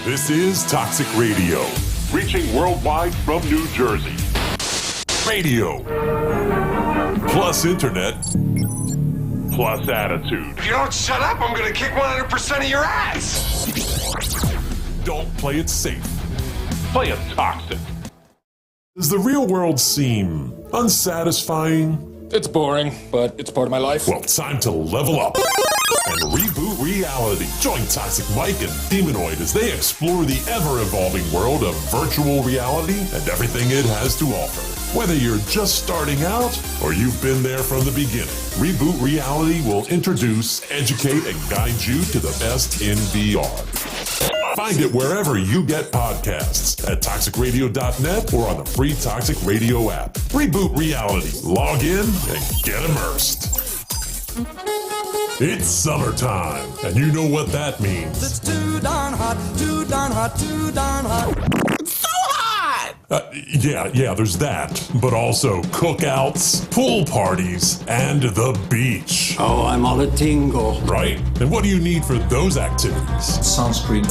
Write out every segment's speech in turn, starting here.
This is Toxic Radio, reaching worldwide from New Jersey. Radio, plus internet, plus attitude. If you don't shut up, I'm going to kick 100% of your ass. Don't play it safe. Play it toxic. Does the real world seem unsatisfying? It's boring, but it's part of my life. Well, time to level up and reboot reality. Join Toxic Mike and Demonoid as they explore the ever-evolving world of virtual reality and everything it has to offer. Whether you're just starting out or you've been there from the beginning, Reboot Reality will introduce, educate, and guide you to the best in VR. Find it wherever you get podcasts at toxicradio.net or on the free Toxic Radio app. Reboot Reality. Log in and get immersed. It's summertime, and you know what that means. It's too darn hot, too darn hot, too darn hot. It's so hot! Yeah, there's that. But also cookouts, pool parties, and the beach. Oh, I'm all a tingle. Right? And what do you need for those activities? Sunscreen.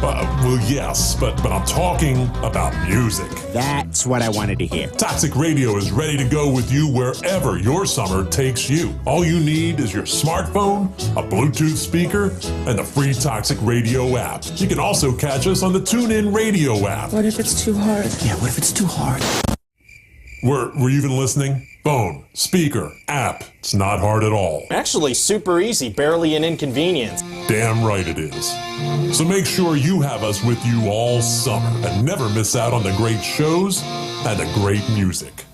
Well, yes, but I'm talking about music. That's what I wanted to hear. Toxic Radio is ready to go with you wherever your summer takes you. All you need is your smartphone, a Bluetooth speaker, and the free Toxic Radio app. You can also catch us on the TuneIn Radio app. What if it's too hard? Yeah, what if it's too hard? Were you even listening? Phone, speaker, app. It's not hard at all. Actually, super easy, barely an inconvenience. Damn right it is. So make sure you have us with you all summer and never miss out on the great shows and the great music.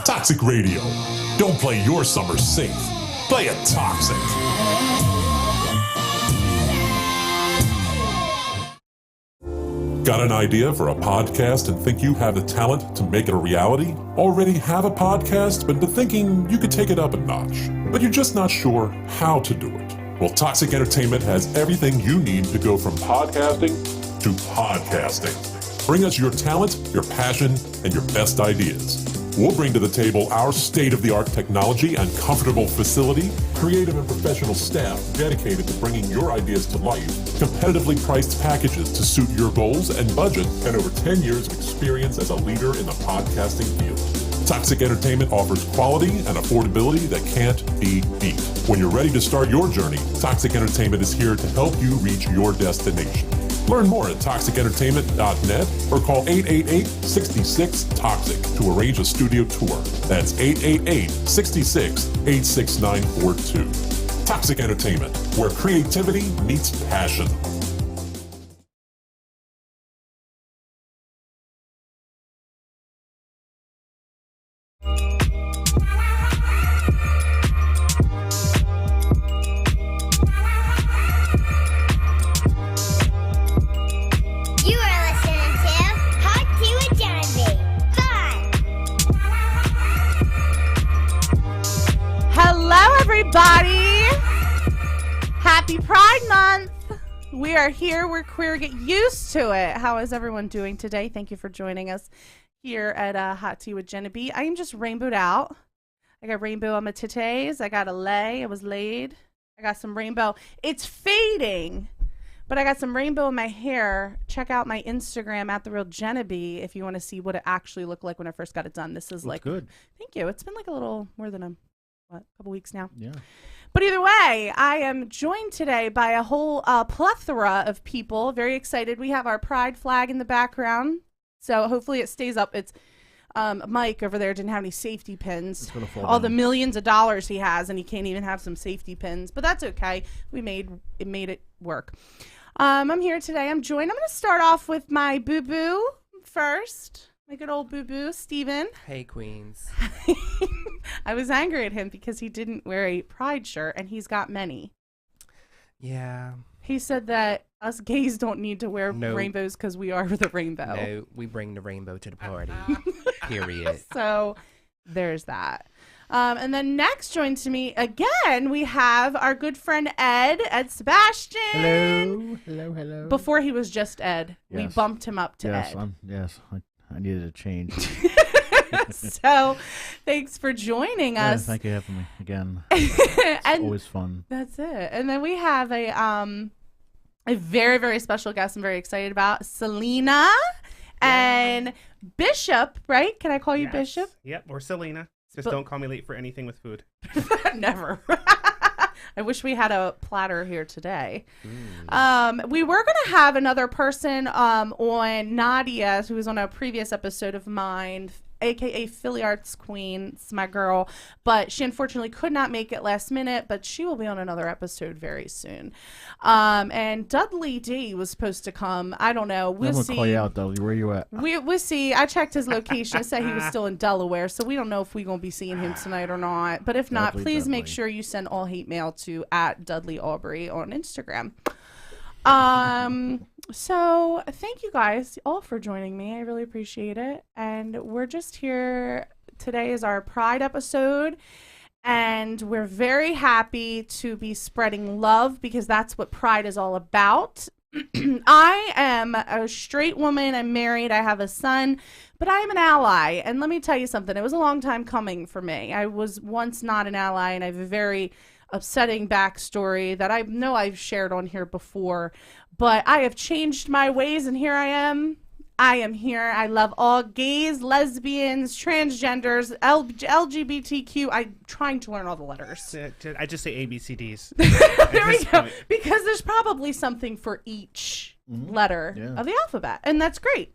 Toxic Radio. Don't play your summer safe. Play it toxic. Got an idea for a podcast and think you have the talent to make it a reality? Already have a podcast but been thinking you could take it up a notch, but you're just not sure how to do it? Well, Toxic Entertainment has everything you need to go from podcasting to podcasting. Bring us your talent, your passion, and your best ideas. We'll bring to the table our state-of-the-art technology and comfortable facility, creative and professional staff dedicated to bringing your ideas to life, competitively priced packages to suit your goals and budget, and over 10 years of experience as a leader in the podcasting field. Toxic Entertainment offers quality and affordability that can't be beat. When you're ready to start your journey, Toxic Entertainment is here to help you reach your destination. Learn more at toxicentertainment.net or call 888-66-TOXIC to arrange a studio tour. That's 888-66-86942. Toxic Entertainment, where creativity meets passion. Happy Pride Month! We are here. We're queer. Get used to it. How is everyone doing today? Thank you for joining us here at Hot Tea with Jennabee. I am just rainbowed out. I got rainbow on my titties. I got a lay. I was laid. I got some rainbow. It's fading, but I got some rainbow in my hair. Check out my Instagram at @TheRealJennabee if you want to see what it actually looked like when I first got it done. This is like good. Thank you. It's been like a little more than a couple weeks now. Yeah. But either way, I am joined today by a whole plethora of people. Very excited. We have our pride flag in the background, so hopefully it stays up. It's Mike over there didn't have any safety pins. It's gonna fall all down. the millions of dollars he has, and he can't even have some safety pins. But that's okay. We made it work. I'm here today. I'm joined. I'm going to start off with my boo-boo first. My good old boo-boo, Steven. Hey, queens. I was angry at him because he didn't wear a pride shirt, and he's got many. Yeah. He said that us gays don't need to wear rainbows because we are the rainbow. No, we bring the rainbow to the party. Period. So there's that. And then next joined to me again, we have our good friend Ed Sebastian. Hello. Before he was just Ed, we bumped him up to Ed. I needed a change. So thanks for joining us. Thank you for having me again. It's always fun. That's it. And then we have a a very, very special guest I'm very excited about, Selena and Bishop, right? Can I call you Bishop? Yep, or Selena. Just don't call me late for anything with food. Never. I wish we had a platter here today. We were going to have another person on, Nadia, who was on a previous episode of mine, aka Philly Arts Queen. It's my girl, but she unfortunately could not make it last minute, but she will be on another episode very soon. And Dudley D was supposed to come. I don't know. We'll see. I'm gonna call you out, Dudley. Where you at? We'll see. I checked his location. It said he was still in Delaware, so we don't know if we're gonna be seeing him tonight or not. But if not, please make sure you send all hate mail to @DudleyAubrey on Instagram. So thank you guys all for joining me. I really appreciate it. And we're just here. Today is our Pride episode, and we're very happy to be spreading love because that's what Pride is all about. I am a straight woman. I'm married. I have a son, but I am an ally. And let me tell you something. It was a long time coming for me. I was once not an ally, and I have a very upsetting backstory that I know I've shared on here before, but I have changed my ways, and here I am. I am here. I love all gays, lesbians, transgenders, LGBTQ. I'm trying to learn all the letters. I just say ABCDs. There we go. Because there's probably something for each letter of the alphabet, and that's great.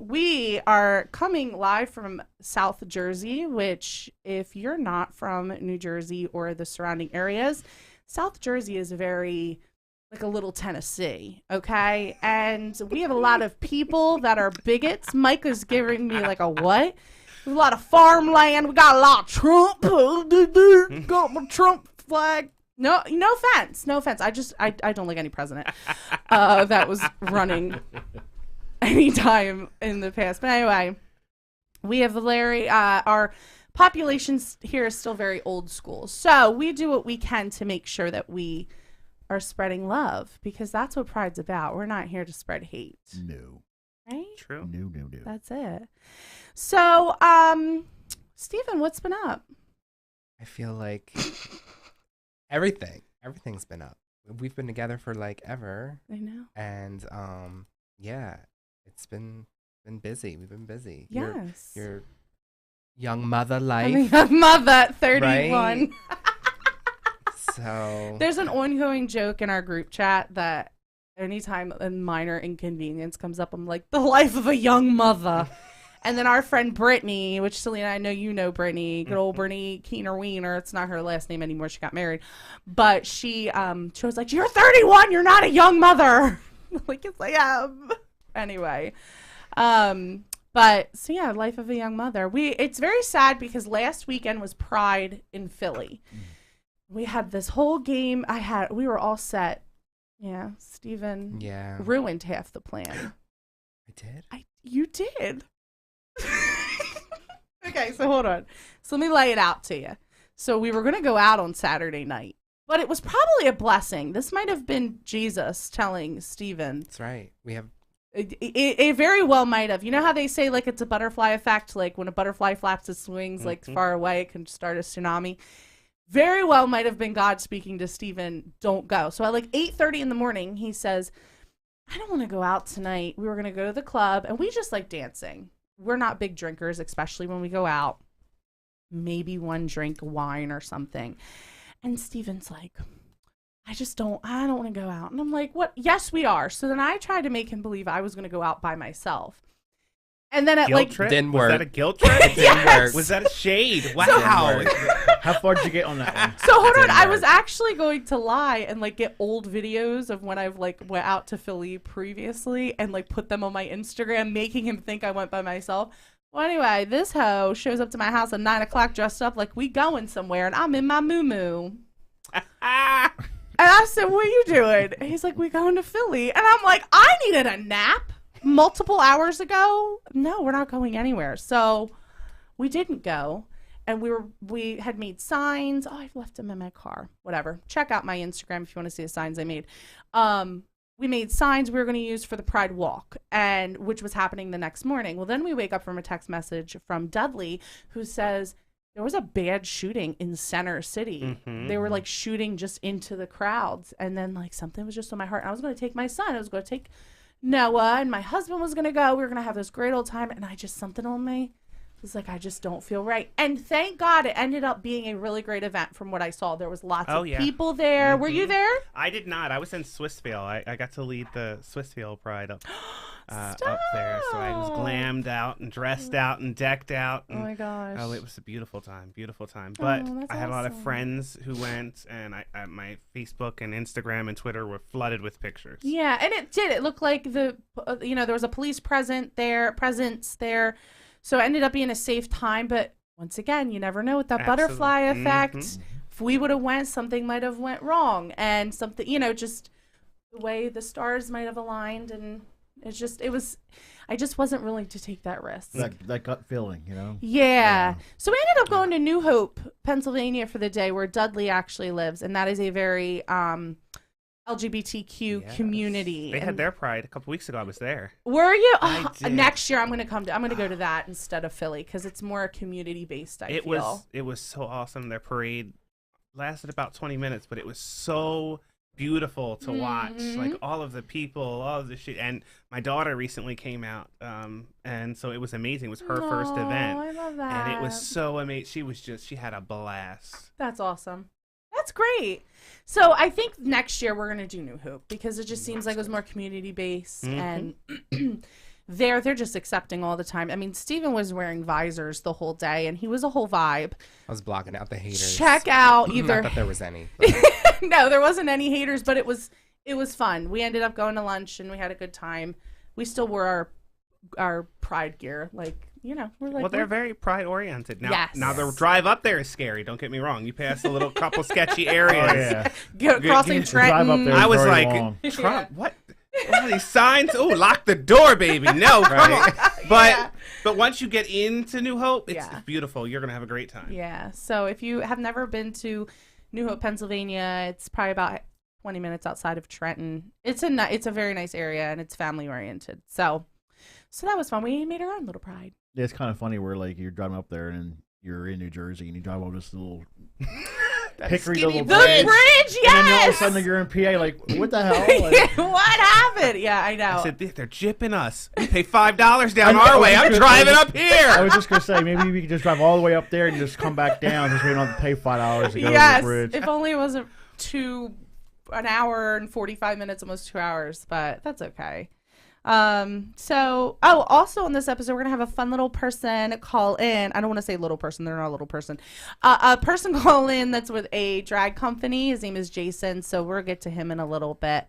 We are coming live from South Jersey, which if you're not from New Jersey or the surrounding areas, South Jersey is very like a little Tennessee, okay? And we have a lot of people that are bigots. Micah's giving me like a what? We have a lot of farmland. We got a lot of Trump. Got my Trump flag. No offense. No offense. I don't like any president that was running anytime in the past. But anyway, we have Larry. Our population here is still very old school. So we do what we can to make sure that we are spreading love, because that's what Pride's about. We're not here to spread hate. No. Right? True. No. That's it. So, Stephen, what's been up? I feel like everything's been up. We've been together for like ever. I know. And yeah, it's been busy. We've been busy. Yes. Your young mother life. I'm a young mother, 31. Right? So there's an ongoing joke in our group chat that anytime a minor inconvenience comes up, I'm like, the life of a young mother. And then our friend Brittany, which Selena, I know you know Brittany, good old Brittany Keener Wiener. It's not her last name anymore. She got married. But she was like, you're 31. You're not a young mother. Like, yes, I am. Anyway. But so yeah, life of a young mother. It's very sad because last weekend was Pride in Philly. We had this whole game. We were all set. Yeah. Stephen ruined half the plan. I did? You did. Okay, so hold on. So let me lay it out to you. So we were going to go out on Saturday night, but it was probably a blessing. This might have been Jesus telling Stephen. That's right. We have. It very well might have. You know how they say like it's a butterfly effect? Like when a butterfly flaps its wings like far away, it can start a tsunami. Very well might have been God speaking to Stephen, don't go. So at like 8:30 in the morning, he says, I don't want to go out tonight. We were going to go to the club, and we just like dancing. We're not big drinkers, especially when we go out. Maybe one drink of wine or something. And Stephen's like, I don't want to go out. And I'm like, what? Yes, we are. So then I tried to make him believe I was going to go out by myself. And then at guilt trip? Didn't was work. that a guilt trip? It didn't work. Was that a shade? Wow. How far did you get on that one? So hold on, I was actually going to lie and like get old videos of when I've like went out to Philly previously and like put them on my Instagram, making him think I went by myself. Well, anyway, this hoe shows up to my house at 9 o'clock dressed up like we going somewhere, and I'm in my moo-moo. And I said, what are you doing? And he's like, we going to Philly. And I'm like, I needed a nap multiple hours ago. No, we're not going anywhere. So we didn't go. And we had made signs. Oh, I've left them in my car. Whatever. Check out my Instagram if you want to see the signs I made. We made signs we were going to use for the Pride Walk, and which was happening the next morning. Well, then we wake up from a text message from Dudley who says, there was a bad shooting in Center City. They were like shooting just into the crowds. And then like something was just on my heart. I was going to take my son. I was going to take Noah, and my husband was going to go. We were going to have this great old time. And something on me was like, I just don't feel right. And thank God it ended up being a really great event from what I saw. There was lots of people there. Were you there? I did not. I was in Swissvale. I got to lead the Swissvale Pride up there. So I was glammed out and dressed out and decked out. And, oh my gosh. Oh, it was a beautiful time. Beautiful time. But I had a lot of awesome. friends who went, and my Facebook and Instagram and Twitter were flooded with pictures. Yeah, and it did. It looked like there was a police presence there. So it ended up being a safe time. But once again, you never know with that butterfly effect. If we would have went, something might have went wrong. And something, just the way the stars might have aligned. And I just wasn't willing to take that risk. That gut feeling, Yeah. So we ended up going to New Hope, Pennsylvania for the day, where Dudley actually lives. And that is a very LGBTQ community. They had their Pride a couple weeks ago. I was there. Were you? I did. Next year I'm going to go to that instead of Philly because it's more community based. I feel it was so awesome. Their parade lasted about 20 minutes, but it was so beautiful to watch. Like all of the people, all of the shit. And my daughter recently came out, and so it was amazing. It was her first event. I love that. And it was so amazing. She had a blast. That's awesome. That's great. So I think next year we're going to do New Hope because it just seems like it was more community based and they're just accepting all the time. I mean, Steven was wearing visors the whole day and he was a whole vibe. I was blocking out the haters. Check out either. Not that there was any. No, there wasn't any haters, but it was fun. We ended up going to lunch and we had a good time. We still wore our Pride gear, we're like. Well, they're very Pride oriented now. Yes. Now the drive up there is scary. Don't get me wrong. You pass a little couple sketchy areas. Crossing Trenton. There I was very like, long. Trump, what? All these signs? Oh, lock the door, baby. No, come on. But once you get into New Hope, it's beautiful. You're gonna have a great time. Yeah. So if you have never been to New Hope, Pennsylvania, it's probably about 20 minutes outside of Trenton. It's a very nice area and it's family oriented. So that was fun. We made our own little Pride. Yeah, it's kind of funny where like you're driving up there and you're in New Jersey and you drive over this little hickory little bridge. Yes. And then all of a sudden you're in PA. Like, what the hell? Like, what happened? Yeah, I know. I said they're gypping us. We pay $5 down our way. I'm driving up here. I was just gonna say maybe we could just drive all the way up there and just come back down. Just we don't have to pay $5 to go over the bridge. If only it wasn't an hour and 45 minutes, almost 2 hours, but that's okay. Also on this episode, we're gonna have a fun little person call in. I don't want to say little person, they're not a little person. A person call in that's with a drag company. His name is Jason, so we'll get to him in a little bit.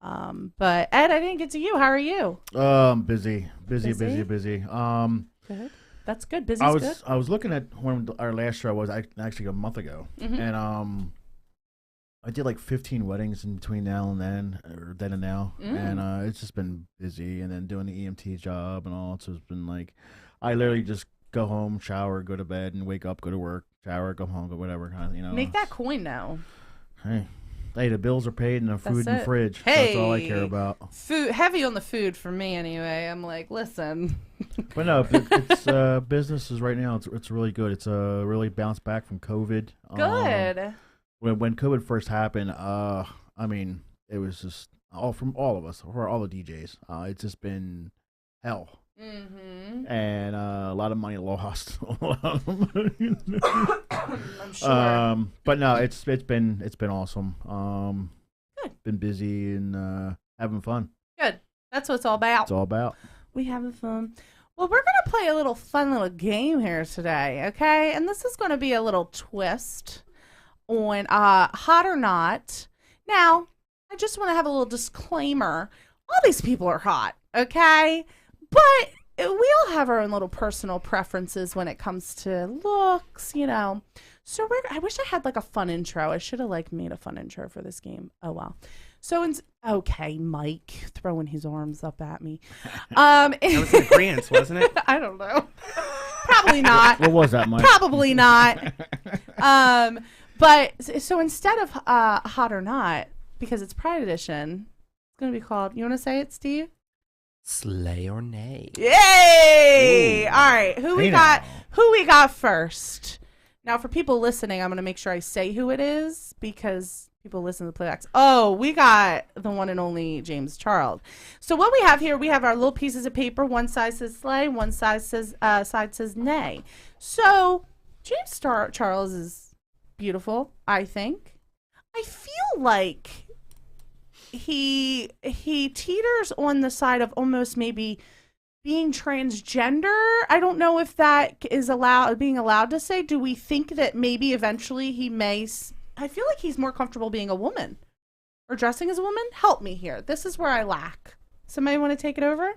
But Ed, I didn't get to you. How are you? Busy. Good. That's good. Busy's good. I was looking at when our last show was actually a month ago, and I did like 15 weddings in between now and then, or then and now, and it's just been busy, and then doing the EMT job and all. So it's been like, I literally just go home, shower, go to bed, and wake up, go to work, shower, go home, go whatever kind of, Make that coin now. Hey, the bills are paid and the food in the fridge. Hey, that's all I care about. Food, heavy on the food for me anyway. I'm like, listen. But no, it's business is right now. It's really good. It's really bounced back from COVID. Good. When COVID first happened, I mean, it was just from all of us, for all the DJs. It's just been hell, and a lot of money lost. I'm sure. But no, it's been awesome. Good. Been busy and having fun. Good. That's what it's all about. It's all about. We having fun. Well, we're gonna play a little fun little game here today, okay? And this is gonna be a little twist on hot or not. Now, I just want to have a little disclaimer. All these people are hot, okay? But we all have our own little personal preferences when it comes to looks, So I wish I had like a fun intro. I should have made a fun intro for this game. Oh well. So okay, Mike throwing his arms up at me. That was in agreement, wasn't it? I don't know. Probably not. What was that, Mike? Probably not. But so instead of hot or not, because it's Pride Edition, it's gonna be called. You want to say it, Steve? Slay or nay. Yay! Ooh. All right, who we got first? Now, for people listening, I'm going to make sure I say who it is because people listen to the playbacks. Oh, we got the one and only James Charles. So what we have here, we have our little pieces of paper. One side says slay, one side says nay. So James Charles is beautiful, I think. I feel like he teeters on the side of almost maybe being transgender. I don't know if that is being allowed to say. Do we think that maybe eventually he may? I feel like he's more comfortable being a woman or dressing as a woman. Help me here. This is where I lack. Somebody want to take it over?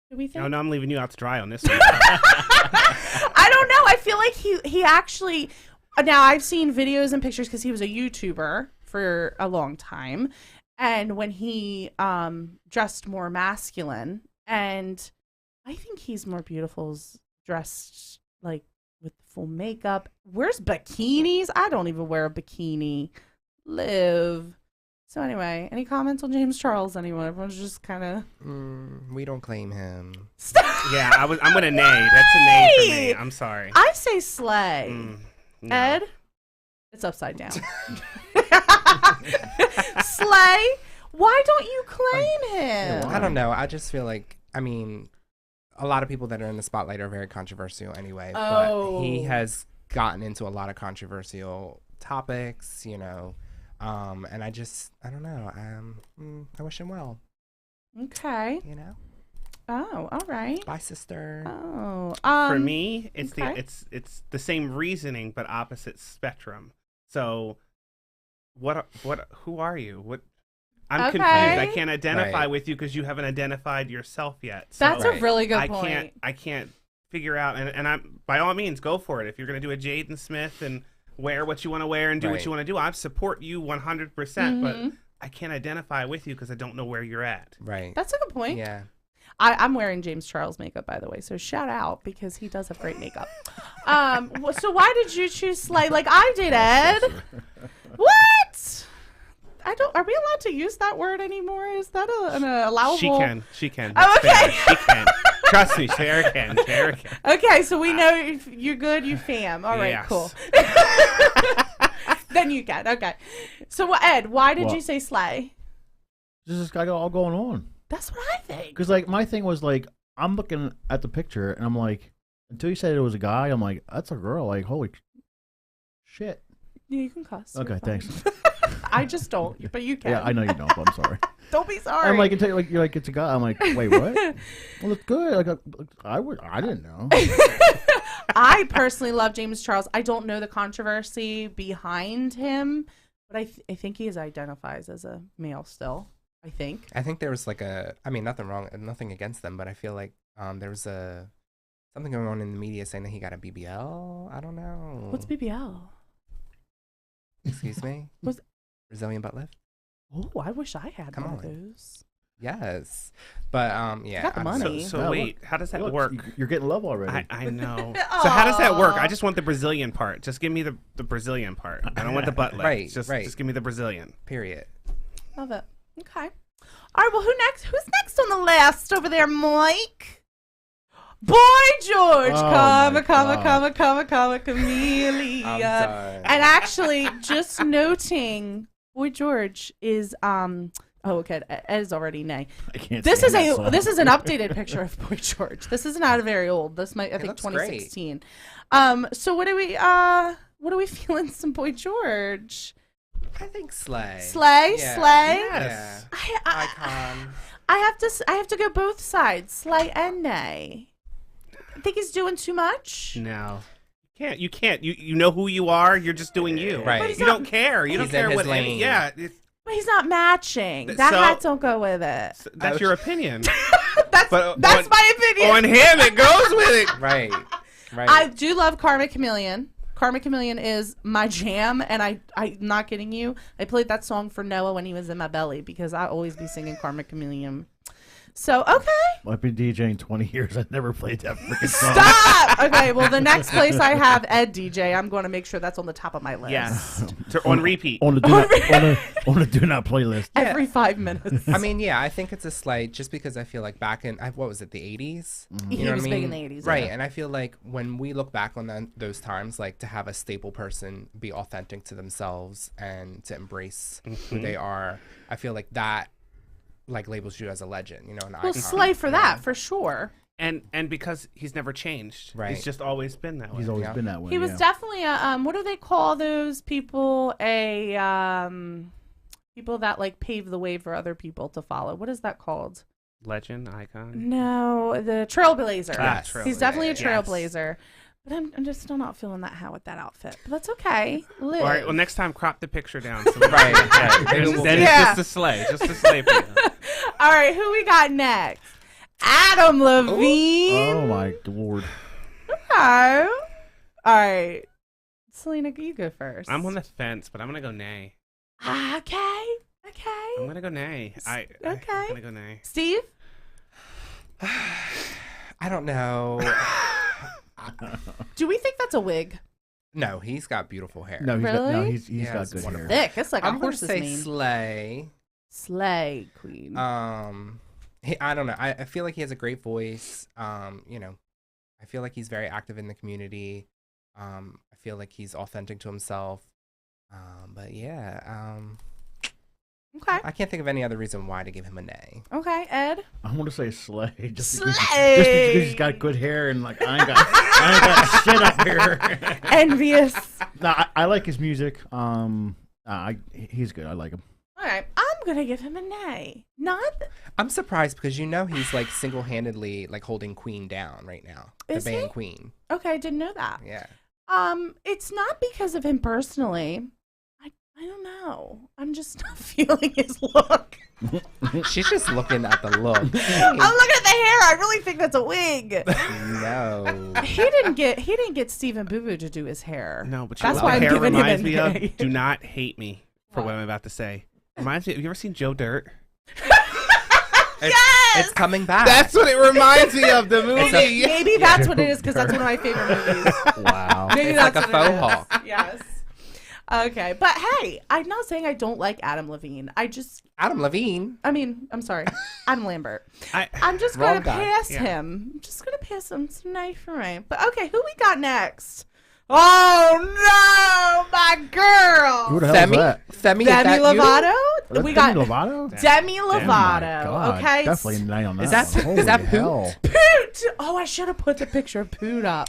Do we think? No, I'm leaving you out to dry on this one. I don't know. I feel like he actually. Now I've seen videos and pictures because he was a YouTuber for a long time. And when he dressed more masculine, and I think he's more beautiful dressed like with full makeup. Where's bikinis? I don't even wear a bikini. Live. So anyway, any comments on James Charles? Anyone? Everyone's just kind of. We don't claim him. Yeah, I'm gonna nay. That's a nay for me. I'm sorry. I say slay. No. Ed, it's upside down. Slay, why don't you claim him? I don't know. I just feel like, I mean, a lot of people that are in the spotlight are very controversial anyway. Oh. But he has gotten into a lot of controversial topics, you know. And I don't know. I wish him well. Okay. You know. Oh, all right. Bye, sister. Oh, for me, it's okay. it's the same reasoning but opposite spectrum. So, who are you? What? I'm confused. I can't identify with you because you haven't identified yourself yet. So that's a really good point. I can't figure out, and I'm by all means go for it. If you're gonna do a Jaden Smith and wear what you want to wear and do what you want to do, I support you 100%. But I can't identify with you because I don't know where you're at. Right. That's a good point. Yeah. I'm wearing James Charles makeup, by the way, so shout out because he does have great makeup. So why did you choose Slay like I did, Ed? What? I don't. Are we allowed to use that word anymore? Is that an allowable? She can. Oh, okay. She can. Trust me, Sarah can. Okay, so we know if you're good, you fam. All right, yes. Cool. Then you can. Okay. So, Ed, why did you say Slay? This got all going on. That's what I think. Because, like, my thing was, like, I'm looking at the picture, and I'm like, until you said it was a guy, I'm like, that's a girl. Like, holy shit. Yeah, you can cuss. Okay, thanks. I just don't, but you can. Yeah, I know you don't, but I'm sorry. Don't be sorry. I'm like, until you're like, it's a guy. I'm like, wait, what? Well, it's good. Like, I didn't know. I personally love James Charles. I don't know the controversy behind him, but I think he identifies as a male still. I think there was like nothing against them, but I feel like there was something going on in the media saying that he got a BBL. I don't know. What's BBL? Excuse me? Brazilian butt lift? Oh, I wish I had one of those. Yes. But yeah. Got the money. So wait, how does that work? You're getting love already. I know. So how does that work? I just want the Brazilian part. Just give me the Brazilian part. I don't want the butt lift. Right. Just give me the Brazilian. Period. Love it. Okay. All right, well, who's next on the list over there, Mike? Boy George, comma, chameleon. And actually, just noting, Boy George is okay, Ed is already nay. I can't. This is an updated picture of Boy George. This is not very old. This might I think 2016. So what are we feeling some Boy George? I think Slay. Slay. Yes. Icon. I have to go both sides, Slay and nay. I think he's doing too much. No. You can't. You know who you are. You're just doing you. Right. You don't care. You don't care what. Yeah. But he's not matching. That hat don't go with it. That's your opinion. That's my opinion. On him, it goes with it. Right. I do love Karma Chameleon. Karma Chameleon is my jam, and I'm not kidding you. I played that song for Noah when he was in my belly because I always be singing Karma Chameleon. So, okay. I've been DJing 20 years. I've never played that freaking song. Stop! Okay, well, the next place I have Ed DJ, I'm going to make sure that's on the top of my list. Yes. On repeat. On the do not playlist. Every 5 minutes. I mean, yeah, I think it's a slight, just because I feel like back in, what was it, the 80s? He You know was what I big mean? in the 80s. Right, yeah. and I feel like when we look back on those times, like to have a staple person be authentic to themselves and to embrace who they are, I feel like that like labels you as a legend, you know, an Well, icon. slay for that, for sure. And because he's never changed. Right. He's just always been that way. He's always been that way. He was definitely a, what do they call those people? People that like pave the way for other people to follow. What is that called? Legend, icon. No, the trailblazer. Yes. He's definitely a Yes. trailblazer. But I'm just still not feeling that hat with that outfit. But that's okay. Live. All right. Well, next time, crop the picture down. So Right. Then it's just a sleigh. Just a sleigh. For you. All right, who we got next? Adam Levine. Oh my lord. Okay. All right. Selena, you go first. I'm on the fence, but I'm gonna go nay. Okay. I'm gonna go nay. I'm gonna go nay. Steve? I don't know. Do we think that's a wig? No, he's got beautiful hair. No, Really? he's Yeah, got it's good wonderful. hair. Thick. It's like a I'm gonna horse's say mane. slay. Slay queen. I don't know. I feel like he has a great voice. You know, I feel like he's very active in the community. I feel like he's authentic to himself. But yeah, Okay. I can't think of any other reason why to give him a nay. Okay, Ed. I want to say slay. Just Slay! because he's got good hair and like I ain't got shit up here. Envious. No, I like his music. He's good. I like him. All right, I'm gonna give him a nay. Not. I'm surprised because you know he's like single-handedly like holding Queen down right now. Is the band he? Queen. Okay, I didn't know that. Yeah. It's not because of him personally. I don't know. I'm just not feeling his look. She's just looking at the look. I'm looking at the hair. I really think that's a wig. No. He didn't get Stephen Boo Boo to do his hair. No, but that's you know why what I'm hair giving him reminds a me nay. of. Do not hate me for what I'm about to say. Reminds me. Have you ever seen Joe Dirt? It's coming back. That's what it reminds me of. The movie. Maybe that's what it is because that's one of my favorite movies. Wow. Maybe It's that's like a what it faux is. hawk. Yes. Okay, but hey, I'm not saying I don't like Adam Levine. Adam Levine. I'm sorry, Adam Lambert. I- I'm just gonna Wrong guy. pass Yeah. him. I'm just gonna pass him. It's nice for me. But okay, who we got next? Oh no, my girl. Who the hell is that? Femi, Demi Lovato. That's We got Demi Lovato? Demi Oh my Lovato. God. Okay. Definitely a night on that. Is that- one. is that Holy Poot? hell. Poot. Oh, I should have put the picture of Poot up.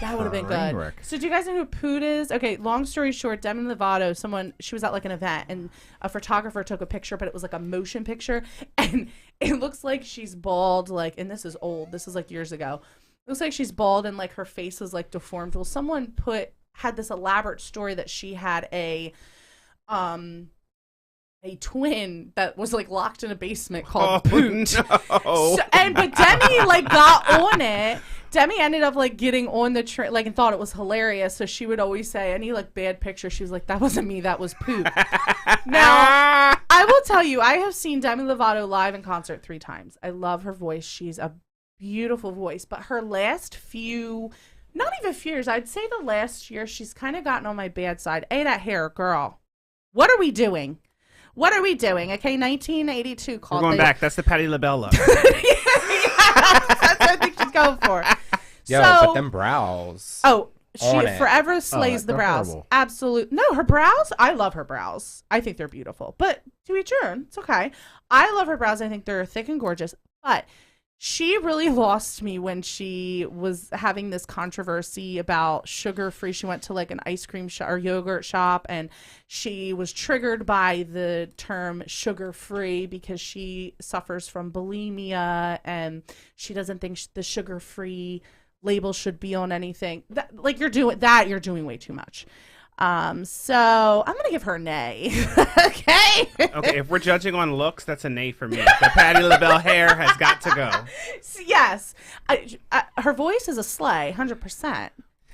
That would have been Train good. wreck. So do you guys know who Poot is? Okay, long story short, Demi Lovato, she was at like an event and a photographer took a picture, but it was like a motion picture and it looks like she's bald, like, and this is old. This is like years ago. It looks like she's bald and like her face is like deformed. Well, someone had this elaborate story that she had a twin that was like locked in a basement called Poot. No. But Demi like got on it. Demi ended up like getting on the train, like, and thought it was hilarious. So she would always say any like bad picture, she was like, "That wasn't me, that was Poot." Now, I will tell you, I have seen Demi Lovato live in concert 3 times. I love her voice. She's a beautiful voice, but her last few, not even few years, I'd say the last year, she's kind of gotten on my bad side. Hey, that hair, girl. What are we doing? What are we doing? Okay, 1982 We're called. going back. That's the Patti LaBelle look. That's what I think she's going for. Yo, so, but them brows. Oh, she on it. forever slays the they're brows. horrible. Absolute. No, her brows. I love her brows. I think they're beautiful. But to each her own. It's okay. I love her brows. I think they're thick and gorgeous. But she really lost me when she was having this controversy about sugar-free. She went to like an ice cream shop or yogurt shop, and she was triggered by the term sugar-free because she suffers from bulimia, and she doesn't think the sugar-free label should be on anything. You're doing way too much. So I'm gonna give her a nay. Okay. Okay, if we're judging on looks, that's a nay for me. The Patti LaBelle hair has got to go. Yes, her voice is a slay, 100%.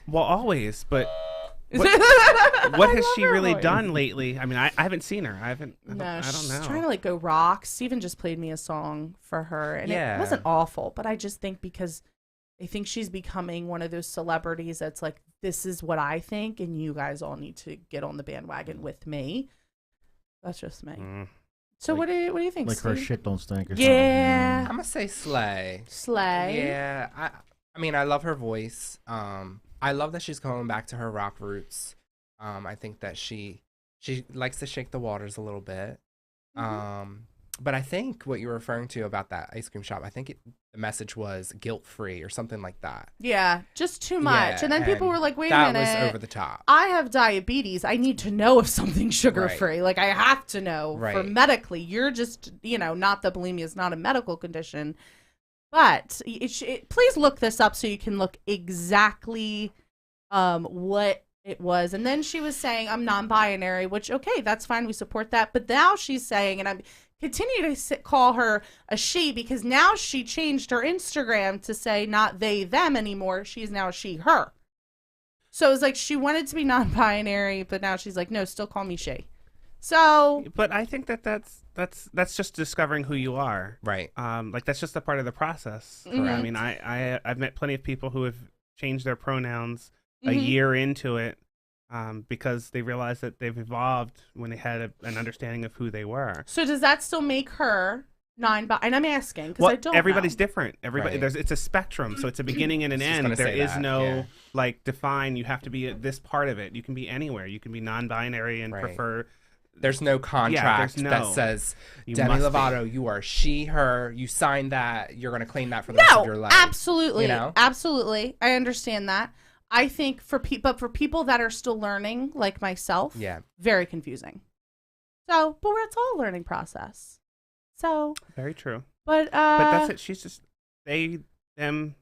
Well, always, but What I has love she her really voice. done lately? I mean, I haven't seen her. I don't She's know. trying to like go rock. Steven just played me a song for her, and it wasn't awful, but I just think because I think she's becoming one of those celebrities that's like, this is what I think, and you guys all need to get on the bandwagon with me. That's just me. So what do you think? Like her Steve? shit don't stink. Or Yeah. I'm gonna say Slay. Slay. Yeah, I mean, I love her voice. I love that she's going back to her rock roots. I think that she likes to shake the waters a little bit. But I think what you're referring to about that ice cream shop, I think the message was guilt-free or something like that. Yeah, just too much. Yeah, and then people and were like, wait a that minute. was over the top. I have diabetes. I need to know if something's sugar-free. Like, I have to know for Right. medically. You're just, not that bulimia is not a medical condition. But please look this up so you can look exactly what it was. And then she was saying, I'm non-binary, which, okay, that's fine. We support that. But now she's saying, and I'm continue to call her a she because now she changed her Instagram to say not they, them anymore. She's now a she, her. So it's like she wanted to be non-binary, but now she's like, no, still call me she. So, but I think that's just discovering who you are, right? Like that's just a part of the process. I mean, I've met plenty of people who have changed their pronouns a year into it because they realized that they've evolved when they had an understanding of who they were. So does that still make her non-bi? And I'm asking because I don't. Everybody's know. different. Everybody, Right. it's a spectrum, so it's a beginning and an end. There is no like define. You have to be at this part of it. You can be anywhere. You can be non-binary and prefer. There's no contract there's that no- says you Demi must be. Lovato, you are she, her. You signed that. You're gonna claim that for the rest of your life. Absolutely, You know? absolutely. I understand that. I think for people that are still learning, like myself, very confusing. So, but it's all a learning process. So Very true. But that's it. She's just they, them.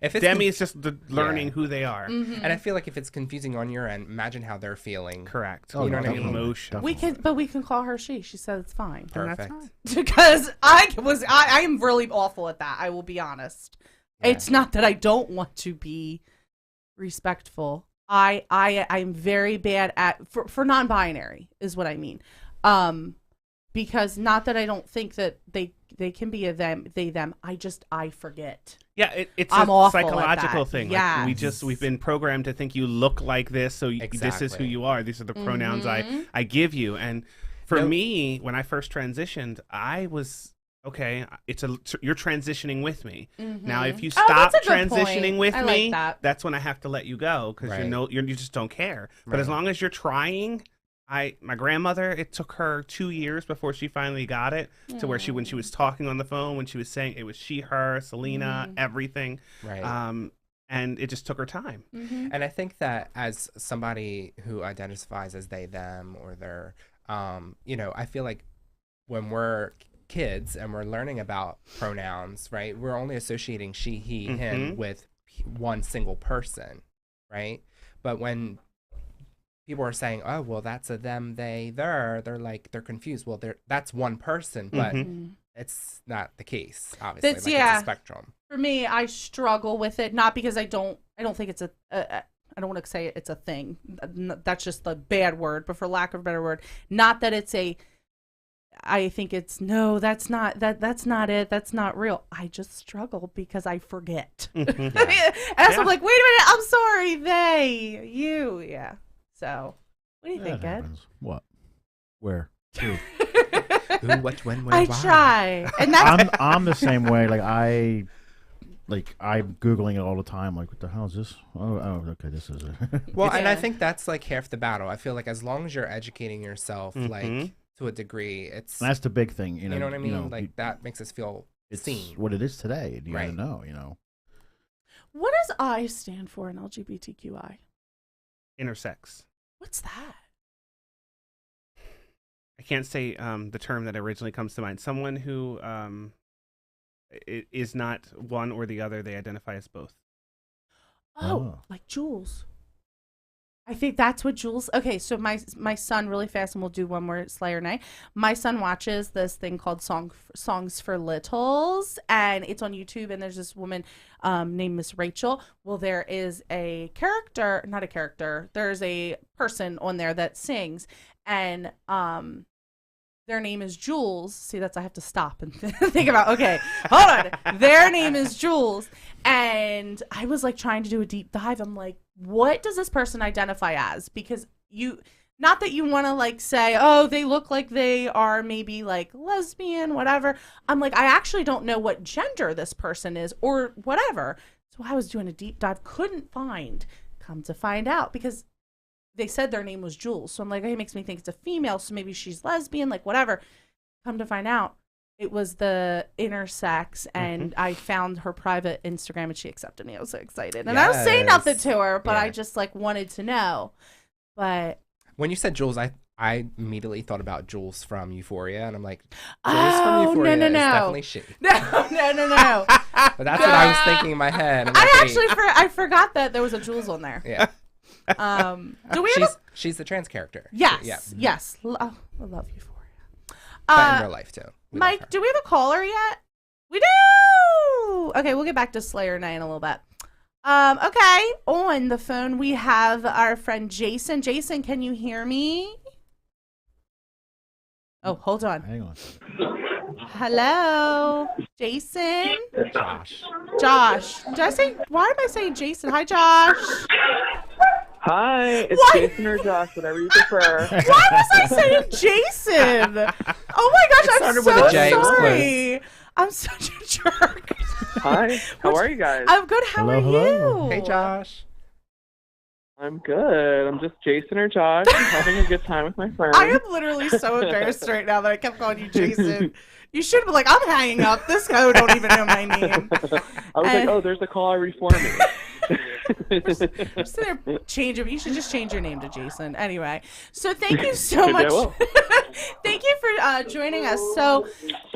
If it's Demi is just learning who they are. And I feel like if it's confusing on your end, imagine how they're feeling. Correct. You know what I mean? Emotion. we can call her she. She said it's fine. Perfect. Because I am really awful at that. I will be honest. Yeah. It's not that I don't want to be respectful. I'm very bad at for non-binary is what I mean. Because not that I don't think that they can be a them, they them. I forget. Yeah, it's I'm a awful at psychological that. thing. Yes. Like we've been programmed to think you look like this, so this is who you are. These are the pronouns I give you. And for me, when I first transitioned, I was okay. You're transitioning with me now. If you stop that's a good transitioning point. with I me, like that. that's when I have to let you go because you just don't care. But as long as you're trying. My grandmother, it took her 2 years before she finally got it to where when she was talking on the phone, when she was saying it was she, her, Selena, everything. Right. And it just took her time. And I think that as somebody who identifies as they, them, or their, I feel like when we're kids and we're learning about pronouns, right, we're only associating she, he, him with one single person, right? But when people are saying, oh, well, that's a them, they, they're confused. Well, that's one person, but it's not the case, obviously. It's a spectrum. For me, I struggle with it, not because I don't think it's I don't want to say it's a thing. That's just a bad word, but for lack of a better word, not that it's I think it's no, that's not it. That's not real. I just struggle because I forget. And I'm like, wait a minute, I'm sorry, they, you, So, what do you think, Ed? Happens. What? Where? Who? Who, what, when, where, I why? try, and that's I'm the same way. I'm Googling it all the time. Like, what the hell is this? Oh, okay, this is it. Well, and I think that's like half the battle. I feel like as long as you're educating yourself, like to a degree, it's And that's the big thing. you know what I mean. That makes us feel it's seen. what it is today. And you gotta know. what does I stand for in LGBTQI? Intersex. What's that? I can't say the term that originally comes to mind. Someone who is not one or the other. They identify as both. Oh, like Jules. I think that's what Jules. Okay, so my son, really fast, and we'll do one more Slayer night. My son watches this thing called Songs for Littles, and it's on YouTube. And there's this woman named Miss Rachel. Well, there is a character, not a character. There's a person on there that sings, and their name is Jules. See, I have to stop and think about, okay, hold on. Their name is Jules. And I was like trying to do a deep dive. I'm like, what does this person identify as? Because not that you want to like say, oh, they look like they are maybe like lesbian, whatever. I'm like, I actually don't know what gender this person is or whatever. So I was doing a deep dive, couldn't come to find out, because they said their name was Jules. So I'm like, hey, it makes me think it's a female, so maybe she's lesbian, like whatever. Come to find out, it was the intersex, and I found her private Instagram, and she accepted me. I was so excited. And I was saying nothing to her, but I just like wanted to know. But when you said Jules, I immediately thought about Jules from Euphoria, and I'm like, Jules from Euphoria is definitely she. No. But that's what I was thinking in my head. Like, I forgot that there was a Jules on there. Yeah. She's the trans character. Yes. Yes. I love Euphoria. But in real life too. Mike, do we have a caller yet? We do. Okay, we'll get back to Slayer Night in a little bit. Okay, on the phone we have our friend Jason. Jason, can you hear me? Oh, hold on. Hang on. Hello, Jason. Josh. Why am I saying Jason? Hi, Josh. Hi, it's Jason or Josh, whatever you prefer. Why was I saying Jason? Oh my gosh, I'm so sorry. I'm such a jerk. Hi, how are you guys? I'm good. How are you? Hey, Josh. I'm good. I'm just Jason or Josh. I'm having a good time with my friends. I am literally so embarrassed right now that I kept calling you Jason. You should have been like, I'm hanging up. This guy don't even know my name. I was like, oh, there's a caller reforming. Just change it. You should just change your name to Jason. Anyway, so thank you so much. Thank you for joining us. So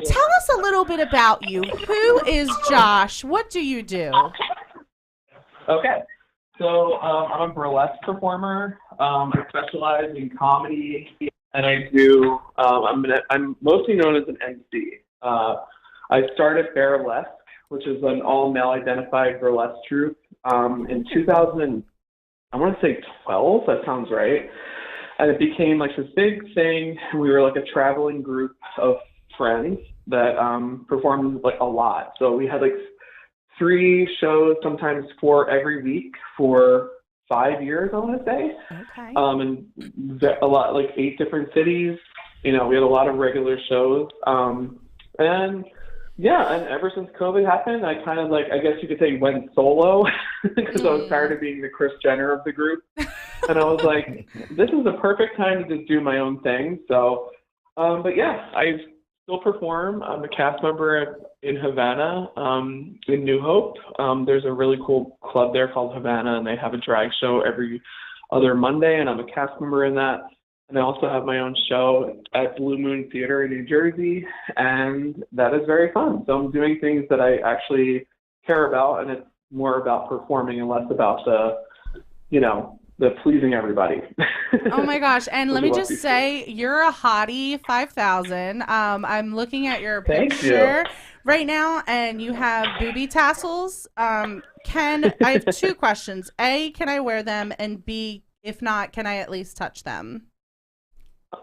tell us a little bit about you. Who is Josh? What do you do? Okay. So I'm a burlesque performer. I specialize in comedy, and I do. I'm mostly known as an MC. I started Burlesque, which is an all-male identified burlesque troupe, in 2000. I want to say 12. That sounds right. And it became like this big thing. We were like a traveling group of friends that performed like a lot. So we had like 3 shows, sometimes 4 every week for 5 years, I want to say. Okay. And a lot, like 8 different cities. You know, we had a lot of regular shows. And yeah, and ever since COVID happened, I kind of like, I guess you could say, went solo because I was tired of being the Kris Jenner of the group. And I was like, this is the perfect time to just do my own thing. So, but yeah, I still perform. I'm a cast member in Havana, in New Hope. There's a really cool club there called Havana, and they have a drag show every other Monday, and I'm a cast member in that. And I also have my own show at Blue Moon Theater in New Jersey, and that is very fun. So I'm doing things that I actually care about, and it's more about performing and less about the pleasing everybody. Oh my gosh. And let me just say, you're a hottie 5,000. I'm looking at your picture right now, and you have boobie tassels. I have 2 questions. A, can I wear them? And B, if not, can I at least touch them?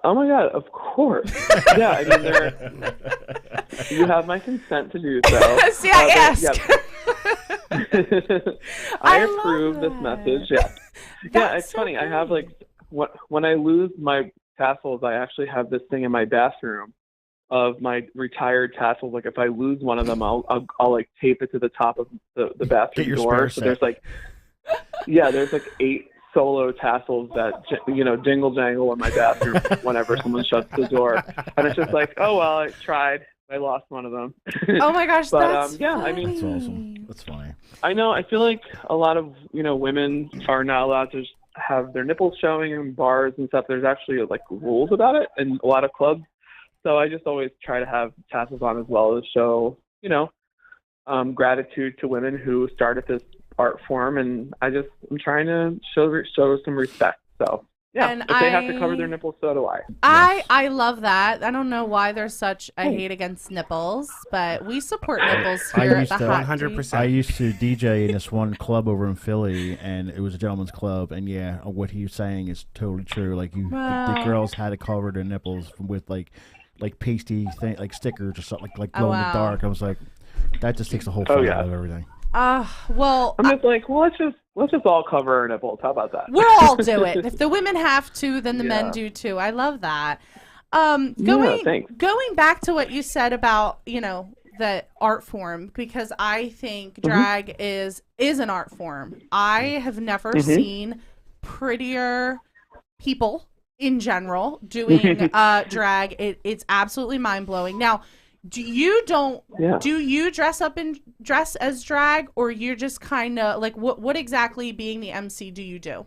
Oh my God, of course. Yeah, I mean, you have my consent to do so. See, I asked. I approve this message, yeah. Yeah, it's so funny. Great. I have like, when I lose my tassels, I actually have this thing in my bathroom of my retired tassels. Like if I lose one of them, I'll like tape it to the top of the bathroom door. So there's like, there's like 8 solo tassels that jingle jangle in my bathroom whenever someone shuts the door, and it's just like, oh well, I tried, I lost one of them. Oh my gosh, but that's funny. I mean, that's awesome. That's funny. I know. I feel like a lot of women are not allowed to have their nipples showing in bars and stuff. There's actually like rules about it in a lot of clubs. So I just always try to have tassels on as well to show gratitude to women who started this art form, and I'm trying to show some respect. So yeah, And if they have to cover their nipples, so do I. I love that. I don't know why there's such a hate against nipples, but we support nipples here at the Hot 100%. I used to DJ in this one club over in Philly, and it was a gentleman's club. And yeah, what he was saying is totally true. Like the girls had to cover their nipples with like pasty thing, like stickers or something, like glow in the dark. I was like, that just takes the whole fun out of everything. Well, I'm just like, well, let's just all cover our nipples. How about that? We'll all do it. If the women have to, then the men do too. I love that. Going back to what you said about, the art form, because I think drag is an art form. I have never seen prettier people in general doing drag. It's absolutely mind-blowing. Now, do you dress as drag, or you're just kind of like, what exactly, being the MC, do you do?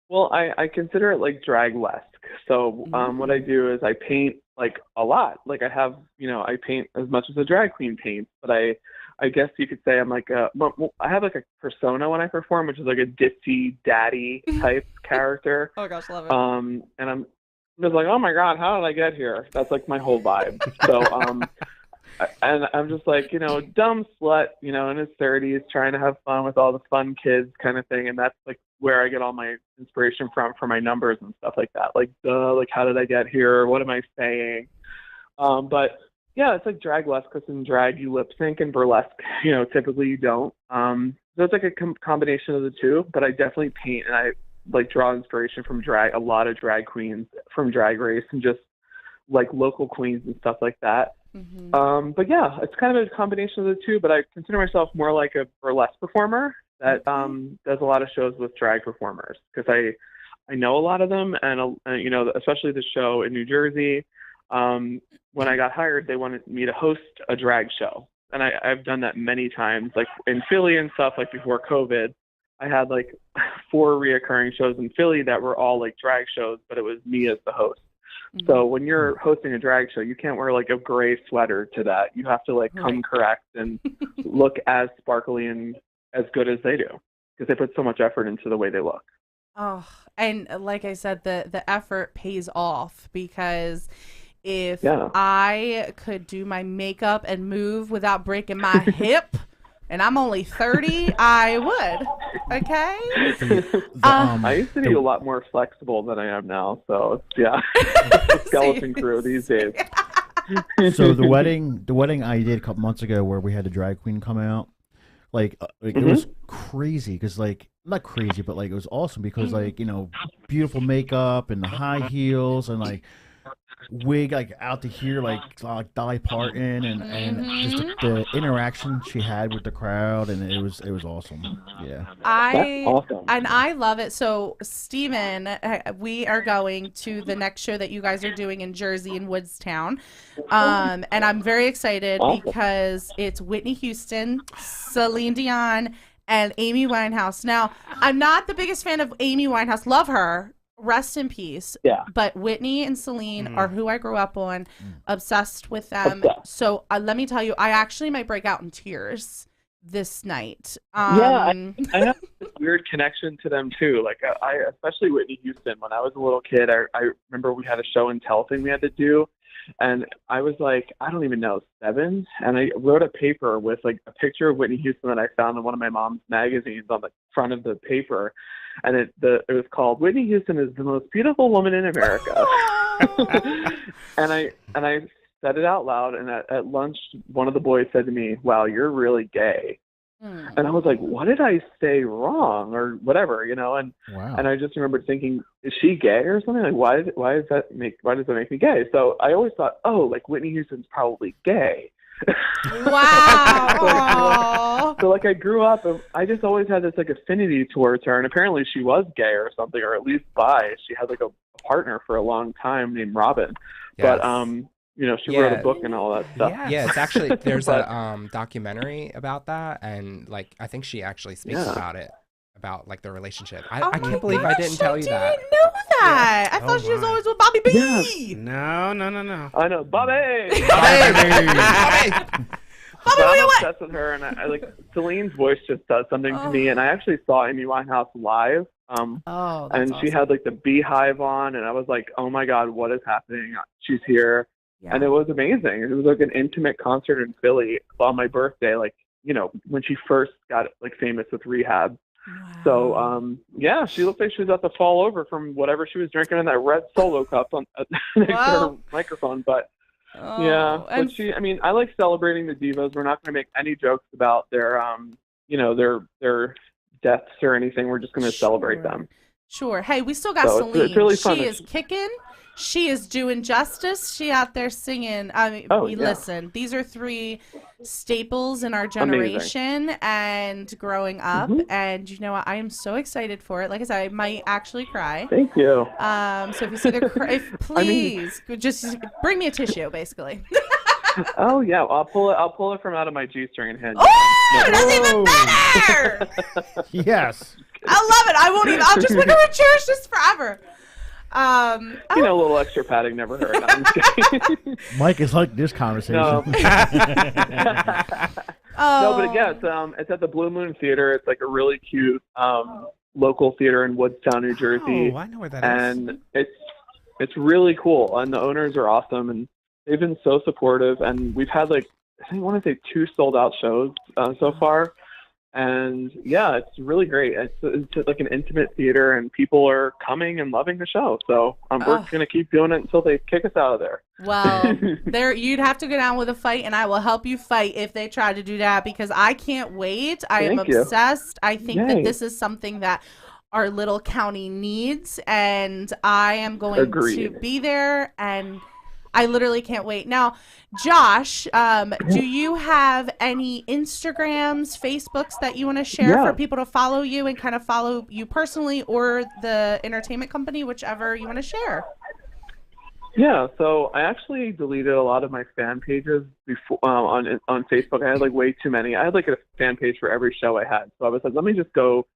Well, I consider it like drag-esque. So what I do is I paint like a lot. Like I have, I paint as much as a drag queen paints, but I guess you could say I'm like I have like a persona when I perform, which is like a ditzy daddy type character. Oh gosh, love it. And I'm just like, oh my God, how did I get here? That's like my whole vibe. So, and I'm just like, dumb slut, in his 30s, trying to have fun with all the fun kids kind of thing. And that's like where I get all my inspiration from for my numbers and stuff like that. Like, like, how did I get here? What am I saying? But yeah, it's like drag-esque, because in drag you lip sync, and burlesque, typically you don't. So it's like a combination of the two, but I definitely paint, and I like draw inspiration from drag, a lot of drag queens from Drag Race, and just like local queens and stuff like that. But yeah, it's kind of a combination of the two, but I consider myself more like a burlesque performer that does a lot of shows with drag performers, because I know a lot of them, and especially the show in New Jersey. When I got hired, they wanted me to host a drag show, and I've done that many times, like in Philly and stuff. Like before COVID, I had like 4 reoccurring shows in Philly that were all like drag shows, but it was me as the host. So when you're hosting a drag show, you can't wear like a gray sweater to that. You have to like come correct and look as sparkly and as good as they do, because they put so much effort into the way they look. Oh, and like I said, the effort pays off, because if I could do my makeup and move without breaking my hip, and I'm only 30, I would. Okay? I used to be a lot more flexible than I am now, so yeah. Skeleton crew these days. So the wedding I did a couple months ago, where we had a drag queen come out, it was crazy, because like, not crazy, but like it was awesome, because like, beautiful makeup and the high heels and like wig like out to here, like Dolly Parton, and just the interaction she had with the crowd, and it was awesome. Yeah, I love it. So Steven, we are going to the next show that you guys are doing in Jersey, in Woodstown, and I'm very excited because it's Whitney Houston, Celine Dion, and Amy Winehouse. Now, I'm not the biggest fan of Amy Winehouse. Love her. Rest in peace. Yeah. But Whitney and Celine are who I grew up on. Obsessed with them. So let me tell you, I actually might break out in tears this night. I have this weird connection to them too. Like I especially Whitney Houston. When I was a little kid, I remember we had a show and tell thing we had to do. And I was like, I don't even know, 7. And I wrote a paper with like a picture of Whitney Houston that I found in one of my mom's magazines on the front of the paper. And it was called "Whitney Houston is the most beautiful woman in America." and I said it out loud. And at lunch, one of the boys said to me, "Wow, you're really gay." And I was like, "What did I say wrong?" or whatever, And and I just remember thinking, "Is she gay or something? Like, why does that make me gay?" So I always thought, "Oh, like Whitney Houston's probably gay." Wow. So like I grew up, and I just always had this like affinity towards her, and apparently she was gay or something, or at least bi. She had like a partner for a long time named Robin. Yes. But she wrote a book and all that stuff. Yeah, it's actually there's a documentary about that, and like I think she actually speaks about it, about like the relationship. I can't believe I didn't tell you that. I didn't know that. I thought she was always with Bobby B. No. I know, Bobby. Bobby. Mommy, But wait, I'm what? obsessed with her, and I like Celine's voice just does something to me. And I actually saw Amy Winehouse live. Oh, that's and she had like the beehive on, and I was like, oh my God, what is happening? She's here. Yeah. And it was amazing. It was like an intimate concert in Philly on my birthday, like, you know, when she first got like famous with Rehab. Wow. So, yeah, she looked like she was about to fall over from whatever she was drinking in that red Solo cup on next to her microphone. But yeah, but I mean, I like celebrating the divas. We're not going to make any jokes about their, you know, their deaths or anything. We're just going to celebrate them. Sure. Hey, we still got So Celine. it's really fun. She is kicking. She is doing justice. She out there singing. I mean, listen, these are three staples in our generation and growing up. And you know what? I am so excited for it. Like I said, I might actually cry. Thank you. So if you see the, please just bring me a tissue, basically. Oh yeah, I'll pull it from out of my G-string and hand. Oh, that's even better. Yes. I love it. I won't even. I'll just we're gonna cherish this forever. You know, a little extra padding never hurt. No, I'm just kidding. Mike is like this conversation. No. No, but yeah, it's at the Blue Moon Theater. It's like a really cute local theater in Woodstown, New Jersey. Oh, I know where that is. And it's really cool, and the owners are awesome, and they've been so supportive. And we've had like I want to say 2 sold out shows so far. And yeah, it's really great. It's like an intimate theater, and people are coming and loving the show. So we're going to keep doing it until they kick us out of there. Well, you'd have to go down with a fight, and I will help you fight if they try to do that, because I can't wait. I am obsessed. I think that this is something that our little county needs, and I am going to be there, and I literally can't wait. Now, Josh, do you have any Instagrams, Facebooks that you want to share for people to follow you and kind of follow you personally or the entertainment company, whichever you want to share? Yeah, so I actually deleted a lot of my fan pages before on Facebook. I had like way too many. I had like a fan page for every show I had. So I was like, let me just go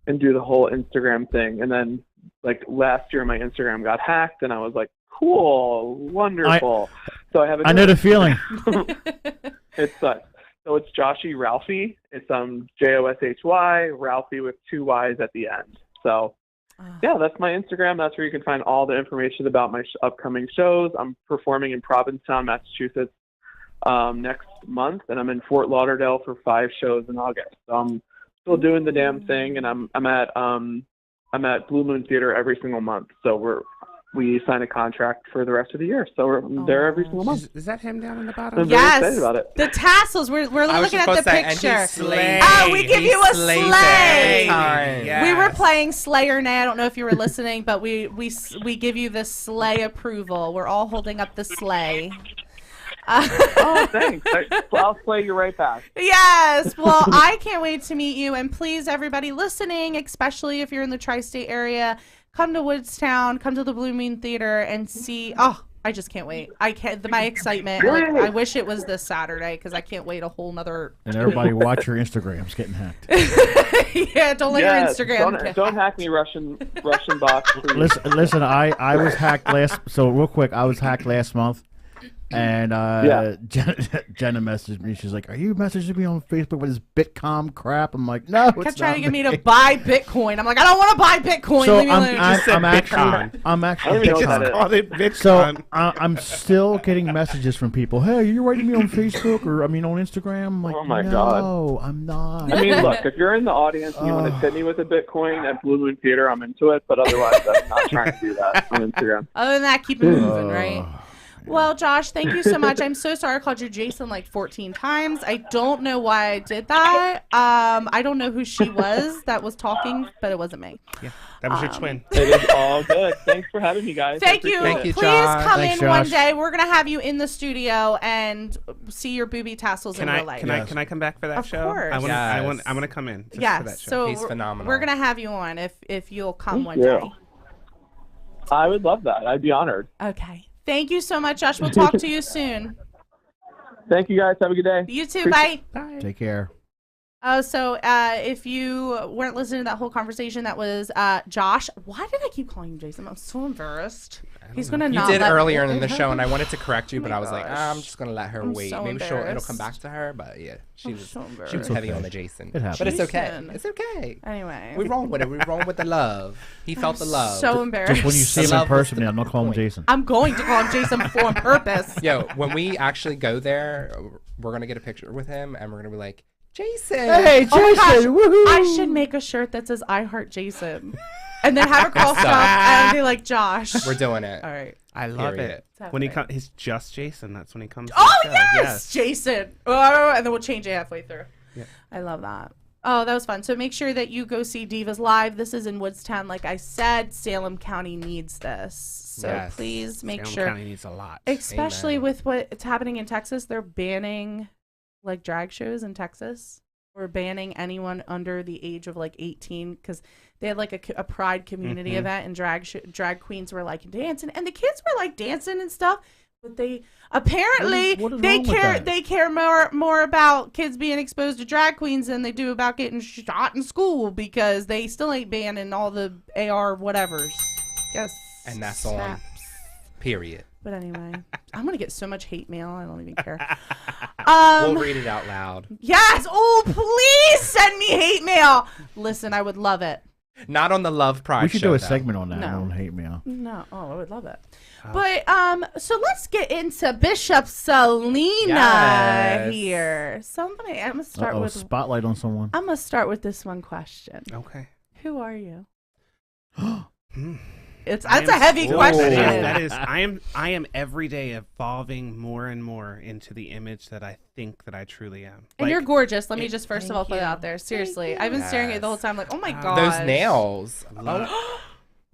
and do the whole Instagram thing. And then like last year, my Instagram got hacked, and I was like, cool, wonderful. So I have. I know the feeling. It sucks. So it's Joshy Ralphie. It's Joshy Ralphie with 2 Y's at the end. So yeah, that's my Instagram. That's where you can find all the information about my upcoming shows. I'm performing in Provincetown, Massachusetts next month, and I'm in Fort Lauderdale for 5 shows in August. So I'm still doing the damn thing, and I'm at Blue Moon Theater every single month. So we sign a contract for the rest of the year, so we're there every single month. Is that him down in the bottom? I'm very excited about it. The tassels. We're looking at the picture. We give you a slay. Yes. We were playing Slay or Nay. I don't know if you were listening, but we give you the Slay approval. We're all holding up the Slay. Oh, thanks. I'll slay you right back. Yes. Well, I can't wait to meet you. And please, everybody listening, especially if you're in the tri-state area, come to Woodstown, come to the Blue Moon Theater and see. Oh, I just can't wait. My excitement. Like, I wish it was this Saturday because I can't wait a whole nother. And everybody watch your Instagrams getting hacked. Yeah, don't let your Instagram. Don't hack me, Russian bots. Listen. I was hacked last. So real quick, I was hacked last month. And Jenna messaged me. She's like, "Are you messaging me on Facebook with this Bitcom crap?" I'm like, "No." Kept trying to get me to buy Bitcoin. I'm like, I don't want to buy Bitcoin. So Leave me alone. I'm actually Bitcoin. So I'm still getting messages from people. Hey, you're writing me on Facebook or on Instagram. I'm like, oh my no, God, I'm not. I mean, look, if you're in the audience and you want to hit me with a Bitcoin at Blue Moon Theater, I'm into it. But otherwise, I'm not trying to do that on Instagram. Other than that, keep it moving, right? Well, Josh, thank you so much. I'm so sorry I called you Jason like 14 times. I don't know why I did that. I don't know who she was that was talking, but it wasn't me. Yeah, that was your twin. It is all good. Thanks for having me, guys. Thank you. Please come in one day. We're going to have you in the studio and see your boobie tassels in real life. Can I come back for that show? Of course. I'm going to come in for that show. So he's phenomenal. We're going to have you on if you'll come one day. I would love that. I'd be honored. Okay. Thank you so much, Josh. We'll talk to you soon. Thank you, guys. Have a good day. You too. Bye. Take care. So if you weren't listening to that whole conversation, that was Josh. Why did I keep calling him Jason? I'm so embarrassed. He's gonna You not did let earlier me. in the show, and I wanted to correct you, Oh but my I was like, gosh. I'm just gonna let her I'm wait. so Maybe it'll come embarrassed. back to her. But yeah, she was so she was It's heavy okay. on the Jason. It happens. But it's okay. Jason. It's okay. Anyway, We roll with it. We roll with the love. He felt the love. so embarrassed. Just when you see him in Love was person, the I'm not calling him point. Jason. I'm going to call him Jason on purpose. Yo, when we actually go there, we're gonna get a picture with him, and we're gonna be like, Jason. Hey, Jason! Oh my gosh, woohoo! I should make a shirt that says "I heart Jason," and then have it crossed up and be like Josh. We're doing it. All right. I love Period. it. When he comes, he's just Jason. That's when he comes. to Oh the show. yes, Jason. Oh, and then we'll change it halfway through. Yeah. I love that. Oh, that was fun. So make sure that you go see Divas live. This is in Woodstown. Like I said, Salem County needs this. So Yes. please make Salem sure, County needs a lot. especially Amen. with what's happening in Texas. They're banning like drag shows in Texas. Or banning anyone under the age of like 18 because they had like a pride community event and drag queens were like dancing and the kids were like dancing and stuff, but they apparently What is they wrong with care that? they care more about kids being exposed to drag queens than they do about getting shot in school because they still ain't banning all the AR whatevers. Yes, And that's on. snaps. Period. But anyway, I'm gonna get so much hate mail. I don't even care. We'll read it out loud. Yes. Oh, please send me hate mail. Listen, I would love it. Not on the Love Pride We should show, do a though. segment on that. No. On hate mail. No. Oh, I would love it. But so let's get into Bishop Selena Yes. here. Somebody, I'm gonna start Uh-oh, with. spotlight on someone. I'm gonna start with this one question. Okay. Who are you? Hmm. That's I a am- heavy Whoa. question. That is. I am every day evolving more and more into the image that I think that I truly am. And you're gorgeous. Let me just first of thank all put it you. out there. Seriously, I've been staring at you the whole time, like, oh my god, Those nails. Oh,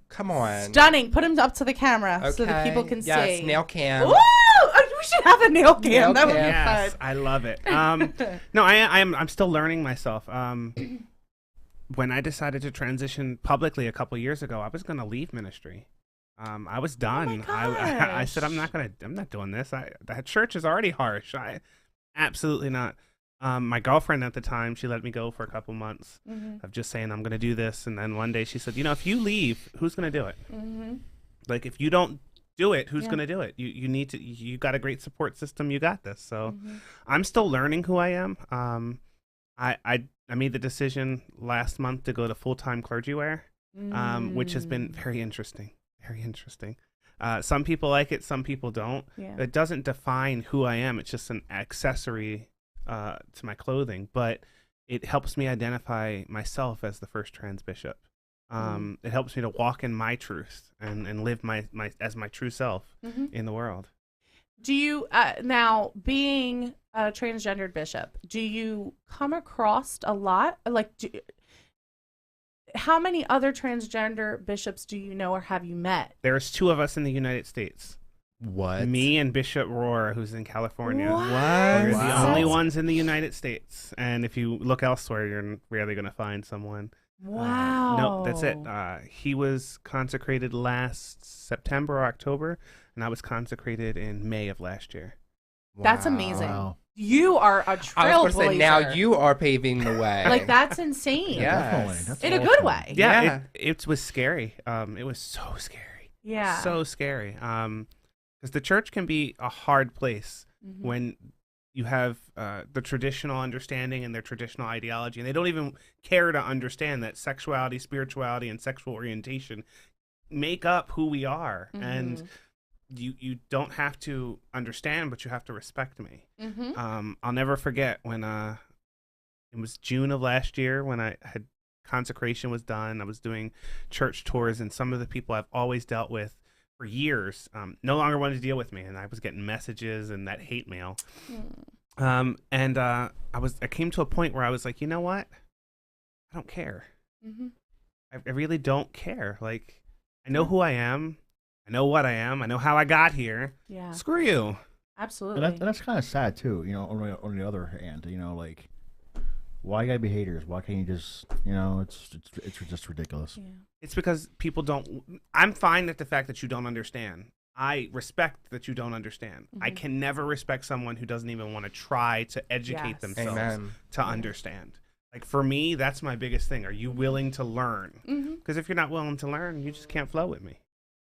come on. stunning. Put them up to the camera so that Okay. people can Yes, see. nail cam. Ooh, we should have a nail cam. Nail That would be cam. Yes, fun. I love it. No, I'm still learning myself. When I decided to transition publicly a couple years ago, I was going to leave ministry. I was done. I said I'm not doing this. That church is already harsh. Absolutely not. My girlfriend at the time, she let me go for a couple months of just saying I'm going to do this, and then one day she said, if you leave, who's going to do it? Like if you don't do it, who's going to do it? You need to. You got a great support system. You got this. So I'm still learning who I am. I made the decision last month to go to full-time clergy wear, which has been very interesting. Very interesting. Some people like it, some people don't. Yeah. It doesn't define who I am. It's just an accessory to my clothing, but it helps me identify myself as the first trans bishop. It helps me to walk in my truth and live my as my true self in the world. Do you now being a transgendered bishop? Do you come across a lot? Like, how many other transgender bishops do you know or have you met? There's two of us in the United States. What? Me and Bishop Rohr, who's in California. What? We're the Wow. only ones in the United States. And if you look elsewhere, you're rarely going to find someone. Wow. No, that's it. He was consecrated last September or October, and I was consecrated in May of last year. That's amazing. Wow. You are a I was trailblazer. going to say, now you are paving the way. Like, that's insane. Yeah. Definitely. That's In a awesome. good way. Yeah, it was scary. It was so scary. Yeah. So scary. Because the church can be a hard place when you have the traditional understanding and their traditional ideology, and they don't even care to understand that sexuality, spirituality, and sexual orientation make up who we are. And you don't have to understand, but you have to respect me. I'll never forget when it was June of last year when I had consecration was done. I was doing church tours, and some of the people I've always dealt with for years no longer wanted to deal with me, and I was getting messages and that hate mail. And I came to a point where I was like, you know what? I don't care. I really don't care. Like, I know who I am. I know what I am. I know how I got here. Yeah. Screw you. Absolutely. And that's kind of sad too. On the other hand, like, why you gotta be haters? Why can't you just, it's just ridiculous. Yeah. It's because people don't. I'm fine with the fact that you don't understand. I respect that you don't understand. I can never respect someone who doesn't even want to try to educate Yes. themselves Amen. to understand. Like for me, that's my biggest thing. Are you willing to learn? Because if you're not willing to learn, you just can't flow with me.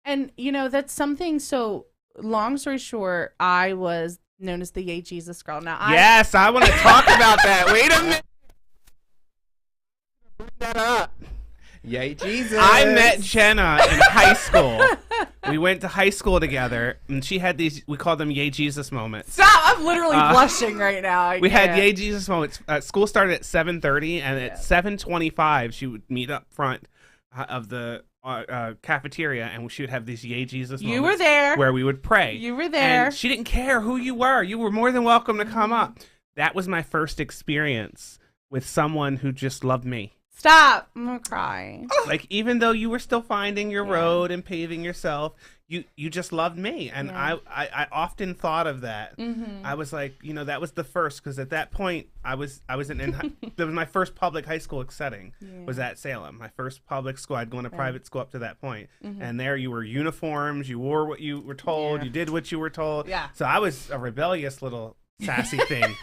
And that's something. So long story short, I was known as the Yay Jesus girl. Now, Yes, I want to talk about that. Wait a minute. Bring that up. Yay, Jesus. I met Jenna in high school. We went to high school together, and she had these, we call them Yay Jesus moments. Stop! I'm literally blushing right now. We had Yay Jesus moments. School started at 7:30, and at 7:25, she would meet up front of the cafeteria, and she would have these Yay Jesus moments. You were there. Where we would pray. You were there. And she didn't care who you were. You were more than welcome to come up. That was my first experience with someone who just loved me. Stop! I'm gonna cry. Like, even though you were still finding your road and paving yourself, you just loved me. And I often thought of that. I was like, that was the first, because at that point I was that was my first public high school setting was at Salem. My first public school. I'd gone to private school up to that point. And there you were uniforms, you wore what you were told, you did what you were told. So I was a rebellious little sassy thing.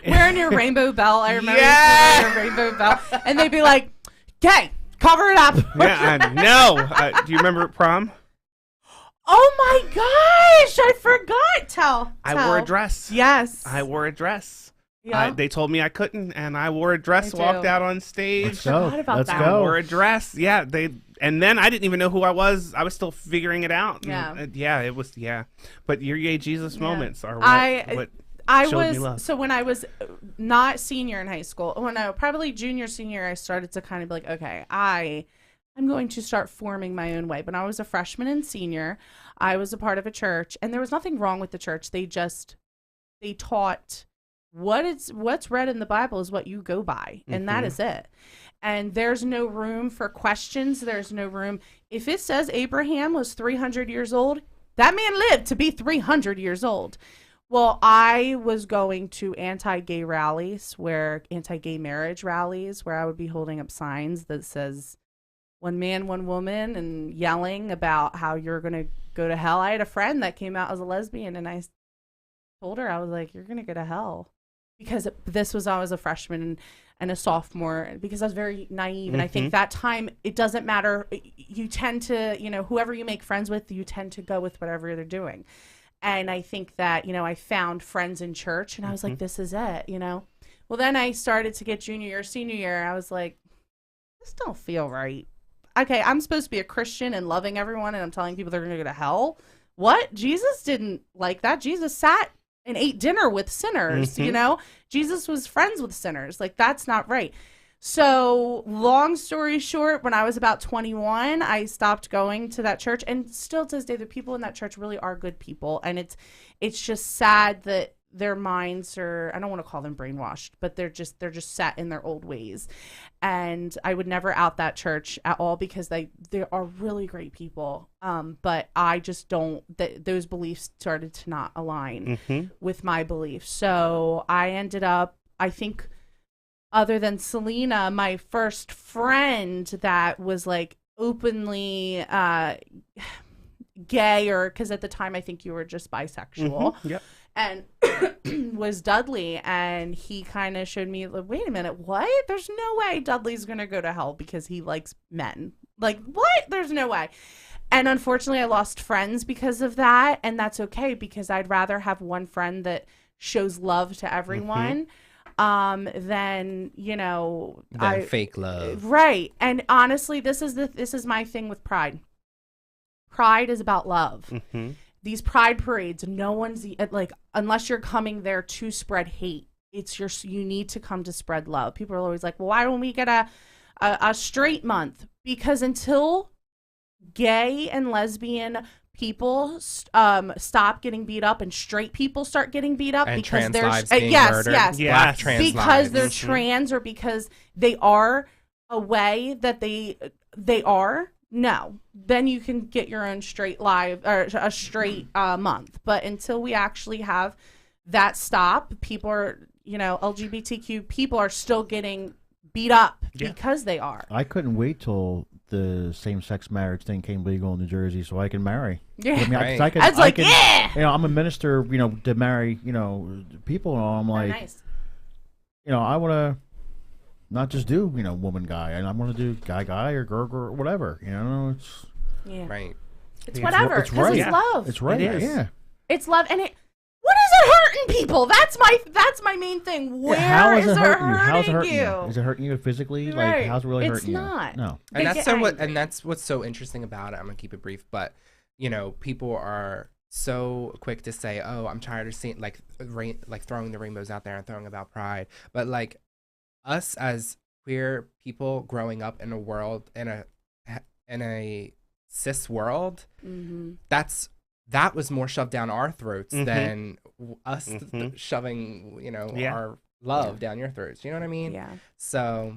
Wearing your rainbow belt, I remember wearing your rainbow belt, and they'd be like, "Okay, cover it up." No. Do you remember prom? Oh my gosh, I forgot. I wore a dress. Yes, I wore a dress. Yeah. They told me I couldn't, and I wore a dress. Walked out on stage. Let's go. Let's go. I wore a dress. Yeah, and then I didn't even know who I was. I was still figuring it out. It was. But your Yay Jesus moments are what showed me love. So when I was not senior in high school, probably junior, senior, I started to kind of be like, okay, I'm going to start forming my own way. But I was a freshman and senior. I was a part of a church, and there was nothing wrong with the church. They taught what's read in the Bible is what you go by, and that is it. And there's no room for questions. There's no room. If it says Abraham was 300 years old, that man lived to be 300 years old. Well, I was going to anti-gay marriage rallies where I would be holding up signs that says one man, one woman, and yelling about how you're going to go to hell. I had a friend that came out as a lesbian, and I told her, I was like, you're going to go to hell. Because I was a freshman and a sophomore, because I was very naive. And I think that time, it doesn't matter. You tend to, whoever you make friends with, you tend to go with whatever they're doing. And I think that, I found friends in church, and I was like, this is it, Well, then I started to get junior year, senior year. I was like, this don't feel right. Okay, I'm supposed to be a Christian and loving everyone, and I'm telling people they're going to go to hell. What? Jesus didn't like that. Jesus sat and ate dinner with sinners, Jesus was friends with sinners. Like, that's not right. So long story short, when I was about 21, I stopped going to that church, and still to this day, the people in that church really are good people. And it's just sad that their minds are, I don't want to call them brainwashed, but they're just set in their old ways. And I would never out that church at all, because they are really great people. But I just don't, those beliefs started to not align with my beliefs. So I ended up, I think, other than Selena, my first friend that was like openly gay, or because at the time I think you were just bisexual. Yep. And was Dudley, and he kind of showed me, like, wait a minute, what? There's no way Dudley's gonna go to hell because he likes men. Like, what? There's no way. And unfortunately, I lost friends because of that, and that's okay, because I'd rather have one friend that shows love to everyone than fake love. Right. And honestly, this is my thing with Pride. Pride is about love. These pride parades, no one's like, unless you're coming there to spread hate, you need to come to spread love. People are always like, well, why don't we get a straight month? Because until gay and lesbian people stop getting beat up, and straight people start getting beat up, and because trans there's lives being murdered. Black trans because lives. they're trans, or because they are a way that they are. No, then you can get your own straight live, or a straight month. But until we actually have that stop, people are, LGBTQ people are still getting beat up because they are. I couldn't wait till the same-sex marriage thing came legal in New Jersey so I can marry. Yeah. I mean, Right. I can, I'm a minister, to marry, people, and all. I'm like, nice. I want to not just do woman guy, and I'm gonna do guy or girl or whatever. It's Yeah. Right. It's whatever. It's right. It's love. It's right. It is. Yeah. It's love, and what is it hurting people? That's my main thing. Where How is is it hurting you? How's it hurting hurting you? Is it hurting you physically? Right. Like, how's it really It's hurting not. you? No. And They that's get and that's what's so interesting about it. I'm gonna keep it brief, but people are so quick to say, "Oh, I'm tired of seeing like throwing the rainbows out there and throwing about pride." But like us as queer people growing up in a world in a cis world, that was more shoved down our throats than us shoving our love down your throats. You know what I mean? Yeah. So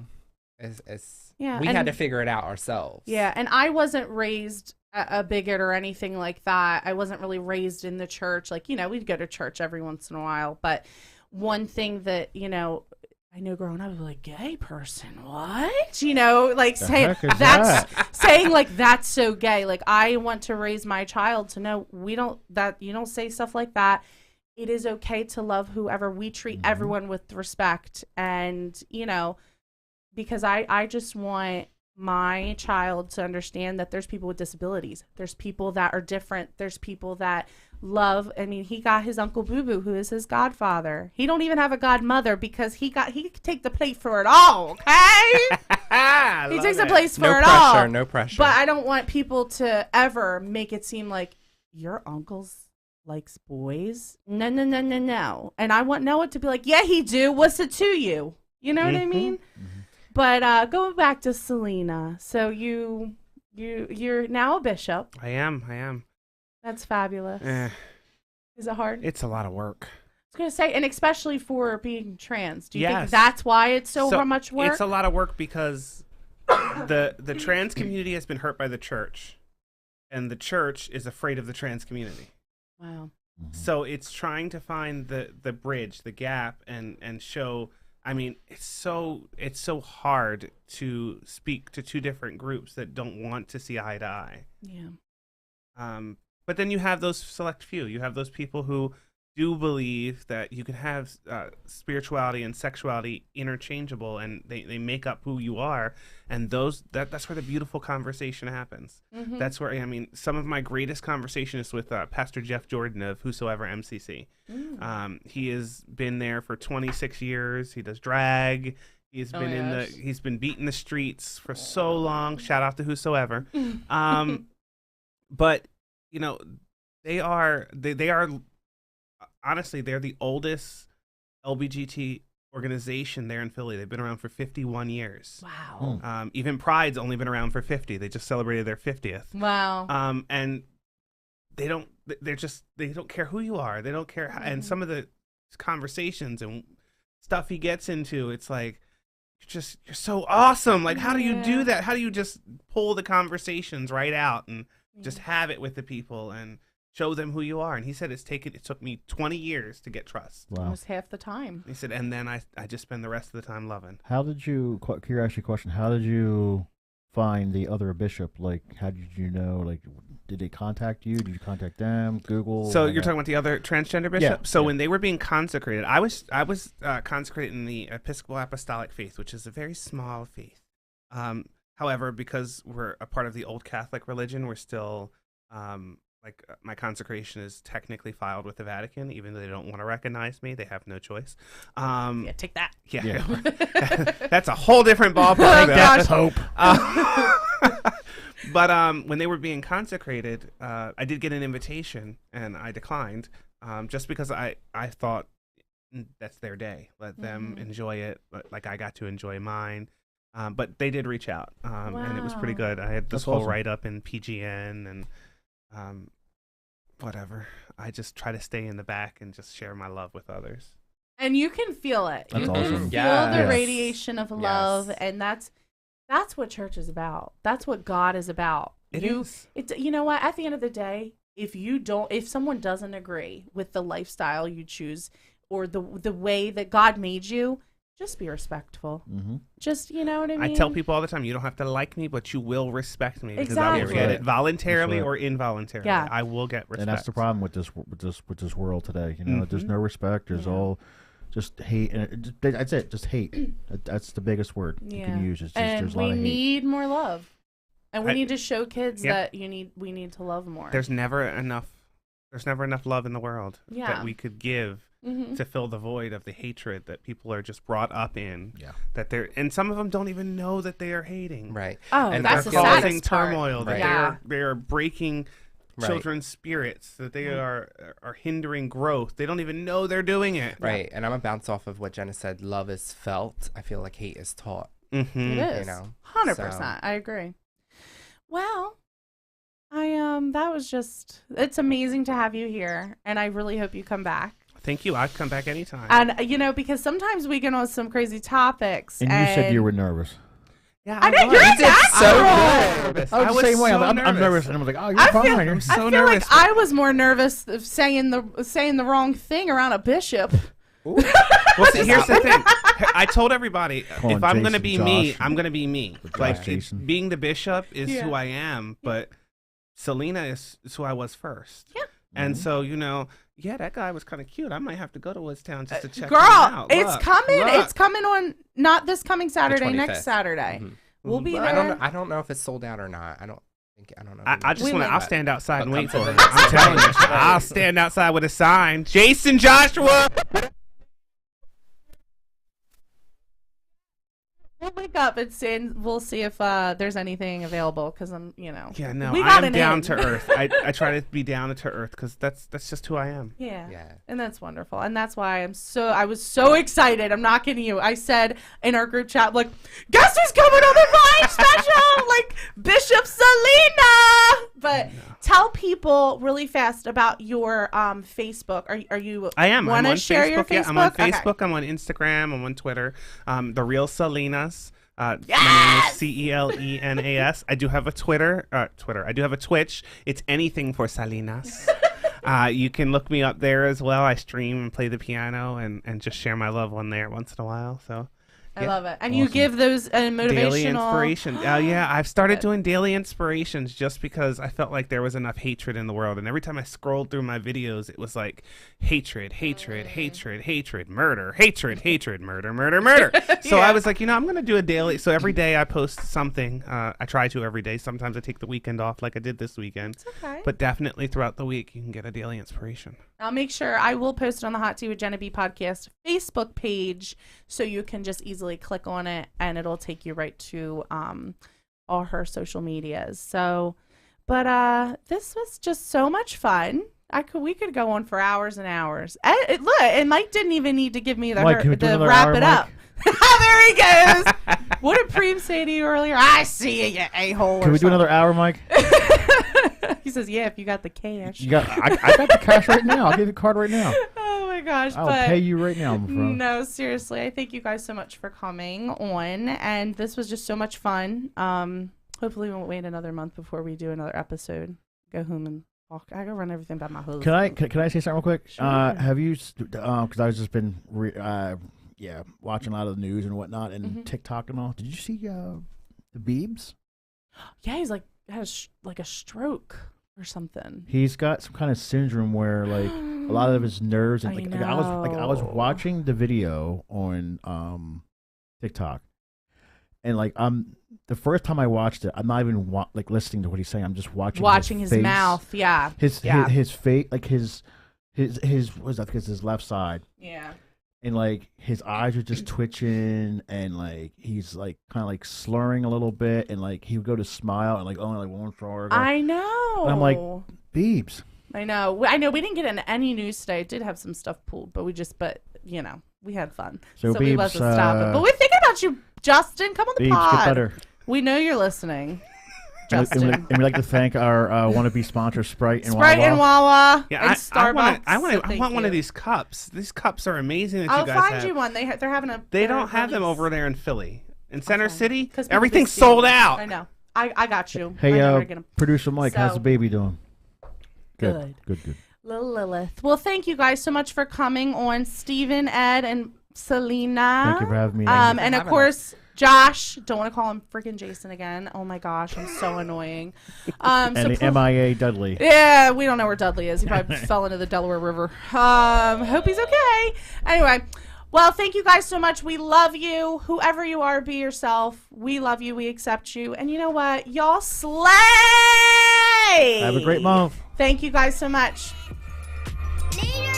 we had to figure it out ourselves. Yeah, and I wasn't raised a bigot or anything like that. I wasn't really raised in the church. Like, we'd go to church every once in a while. But one thing that, I know growing up, I was like, gay person, what? Like saying that's so gay. Like, I want to raise my child to know you don't say stuff like that. It is okay to love whoever. We treat everyone with respect. And, because I just want my child to understand that there's people with disabilities. There's people that are different. There's people that love. I mean, he got his Uncle Boo Boo, who is his godfather. He don't even have a godmother because he could take the plate for it all, okay? He takes the place for it all. No pressure. But I don't want people to ever make it seem like your uncle's likes boys. No. And I want Noah to be like, yeah, he do. What's it to you? You know what I mean? But going back to Selena, so you're now a bishop. I am. That's fabulous. Is it hard? It's a lot of work. I was gonna say, and especially for being trans. Do you think Yes. that's why it's so much work? It's a lot of work because the trans community has been hurt by the church, and the church is afraid of the trans community. Wow. So it's trying to find the bridge, the gap, and show. I mean, it's so hard to speak to two different groups that don't want to see eye to eye. Yeah. But then you have those select few. You have those people who do believe that you can have spirituality and sexuality interchangeable, and they make up who you are. And that's where the beautiful conversation happens. That's where, I mean, some of my greatest conversation is with Pastor Jeff Jordan of Whosoever MCC. He has been there for 26 years. He does drag. He's been he's been beating the streets for so long. Shout out to Whosoever. But they are honestly, they're the oldest LGBT organization there in Philly. They've been around for 51 years. Wow. Even Pride's only been around for 50. They just celebrated their 50th. Wow. And they don't care who you are. They don't care how, and some of the conversations and stuff he gets into, it's like, you're so awesome. Like, how do you do that? How do you just pull the conversations right out and just have it with the people and show them who you are? And he said it took me 20 years to get trust. Wow. Almost half the time. He said, and then I just spend the rest of the time loving. How did you? Curiosity question. How did you find the other bishop? Like, how did you know? Like, did they contact you? Did you contact them? Google? So you're talking about the other transgender bishop? Yeah. So when they were being consecrated, I was consecrated in the Episcopal Apostolic faith, which is a very small faith. However, because we're a part of the old Catholic religion, we're still my consecration is technically filed with the Vatican, even though they don't want to recognize me. They have no choice. Yeah, take that. Yeah. That's a whole different ballpark. That's hope. But when they were being consecrated, I did get an invitation, and I declined, just because I thought that's their day. Let them enjoy it, like I got to enjoy mine. But they did reach out, and it was pretty good. I had this whole write-up in PGN, and whatever. I just try to stay in the back and just share my love with others. And you can feel it. That's you awesome. can feel the radiation of love, and that's what church is about. That's what God is about. It's you know what? At the end of the day, if someone doesn't agree with the lifestyle you choose or the way that God made you, just be respectful. Just, you know what I mean? I tell people all the time, you don't have to like me, but you will respect me, because I will Exactly. get it voluntarily That's right. or involuntarily. Yeah. I will get respect. And that's the problem with this world today. You know, there's no respect. There's all Just hate, and that's it. Just hate. That's the biggest word you can use. It's just, and there's a lot we of hate. need more love, and we need to show kids Yep. that we need to love more. There's never enough love in the world Yeah. that we could give to fill the void of the hatred that people are just brought up in. Yeah. That they're, and some of them don't even know that they are hating. Right. Oh, and that's they're the causing saddest part. turmoil. That Right. they are breaking children's spirits. That they are hindering growth. They don't even know they're doing it. Right. And I'm gonna bounce off of what Jenna said. Love is felt. I feel like hate is taught. Mm-hmm. It is. You know, 100%. I agree. Well, that was just, it's amazing to have you here, and I really hope you come back. Thank you. I'd come back anytime. And because sometimes we get on some crazy topics. And you said you were nervous. Yeah, I know you're nervous. I was the same way. so I'm nervous, and I was like, "Oh, you're fine." I'm so I feel nervous. like I was more nervous of saying the wrong thing around a bishop. Well, see, here's the thing. I told everybody, if I'm going to be me, I'm going to be me. Like, being the bishop is who I am, but Selena is who I was first. Yeah. And so, that guy was kind of cute. I might have to go to Woodstown just to check Girl, him out. it's Look, coming. look. It's coming on, not this coming Saturday, 25th. next Saturday. We'll be But there. I don't know if it's sold out or not. I don't know. I just want to. I'll stand outside and wait for it. him. I'm telling you, I'll stand outside with a sign. Jason Joshua. We'll wake up and we'll see if there's anything available because I'm, Yeah, no, we I got am an down in. to earth. I try to be down to earth because that's just who I am. Yeah. Yeah. And that's wonderful. And that's why I was so excited. I'm not kidding you. I said in our group chat, like, guess who's coming on the Vine special? Like, Bishop Selena. But tell people really fast about your Facebook. Are you I am. Want I'm to on share Facebook. your Facebook? Yeah, I'm on Okay. Facebook. I'm on Instagram. I'm on Twitter. The Real Selenas. My name is Celenas. I do have a Twitter. I do have a Twitch. It's anything for Salinas. You can look me up there as well. I stream and play the piano and just share my love on there once in a while. So I love it. And you give those motivational... Daily inspiration. Yeah, I've started doing daily inspirations just because I felt like there was enough hatred in the world. And every time I scrolled through my videos, it was like hatred, murder, hatred, murder. So I was like, I'm going to do a daily. So every day I post something. I try to every day. Sometimes I take the weekend off like I did this weekend. It's okay. But definitely throughout the week, you can get a daily inspiration. I'll make sure I will post it on the Hot Tea with Jennabee podcast Facebook page so you can just easily click on it and it'll take you right to all her social medias. So, but this was just so much fun. We could go on for hours and hours. Look, and Mike didn't even need to give me the Mike, can we do another wrap hour, it Mike? up. There he goes. What did Preem say to you earlier? I see you a-hole. Can we do another hour, Mike? He says, yeah, if you got the cash. I got the cash right now. I'll give you the card right now. Oh my gosh. I'll but pay you right now, my friend. No, seriously. I thank you guys so much for coming on. And this was just so much fun. Hopefully we won't wait another month before we do another episode. Go home and walk. I gotta run everything by my husband. Can I say something real quick? Sure. Have you, because I've just been watching a lot of the news and whatnot and TikTok and all. Did you see the Biebs? Yeah, he's had a stroke or something. He's got some kind of syndrome where like a lot of his nerves and I was watching the video on TikTok, and the first time I watched it, I'm not even listening to what he's saying. I'm just watching his his face. mouth. Yeah, his face, like his what's that? Because his left side. Yeah. And his eyes are just twitching, and he's kind of slurring a little bit, and he would go to smile, and only one floor. I know. And I'm like, Biebs. I know. We didn't get into any news today. It did have some stuff pulled, but we had fun. So Biebs, we wasn't stopping. But we're thinking about you, Justin. Come on the Biebs, pod. get better. We know you're listening, And Justin. we'd like to thank our wannabe sponsor, Sprite and Sprite Wawa. and Wawa. Yeah, and I Starbucks. I want one of these cups. These cups are amazing that I'll you guys have. find you one. They're having a. They don't have them over there in Philly. In Center City, 'Cause people everything's just steal sold them. out. I know. I got you. Hey, I know where to get 'em. producer Mike, how's So- the baby doing? Good. Good. Little Lilith. Well, thank you guys so much for coming on, Stephen, Ed, and Selena. Thank you for having me. And of course, Josh. Don't want to call him freaking Jason again. Oh my gosh, I'm so annoying. And the MIA Dudley. Yeah, we don't know where Dudley is. He probably fell into the Delaware River. Hope he's okay. Anyway, Well, thank you guys so much. We love you. Whoever you are, be yourself. We love you. We accept you. And you know what? Y'all slay! Have a great month. Thank you guys so much. Later.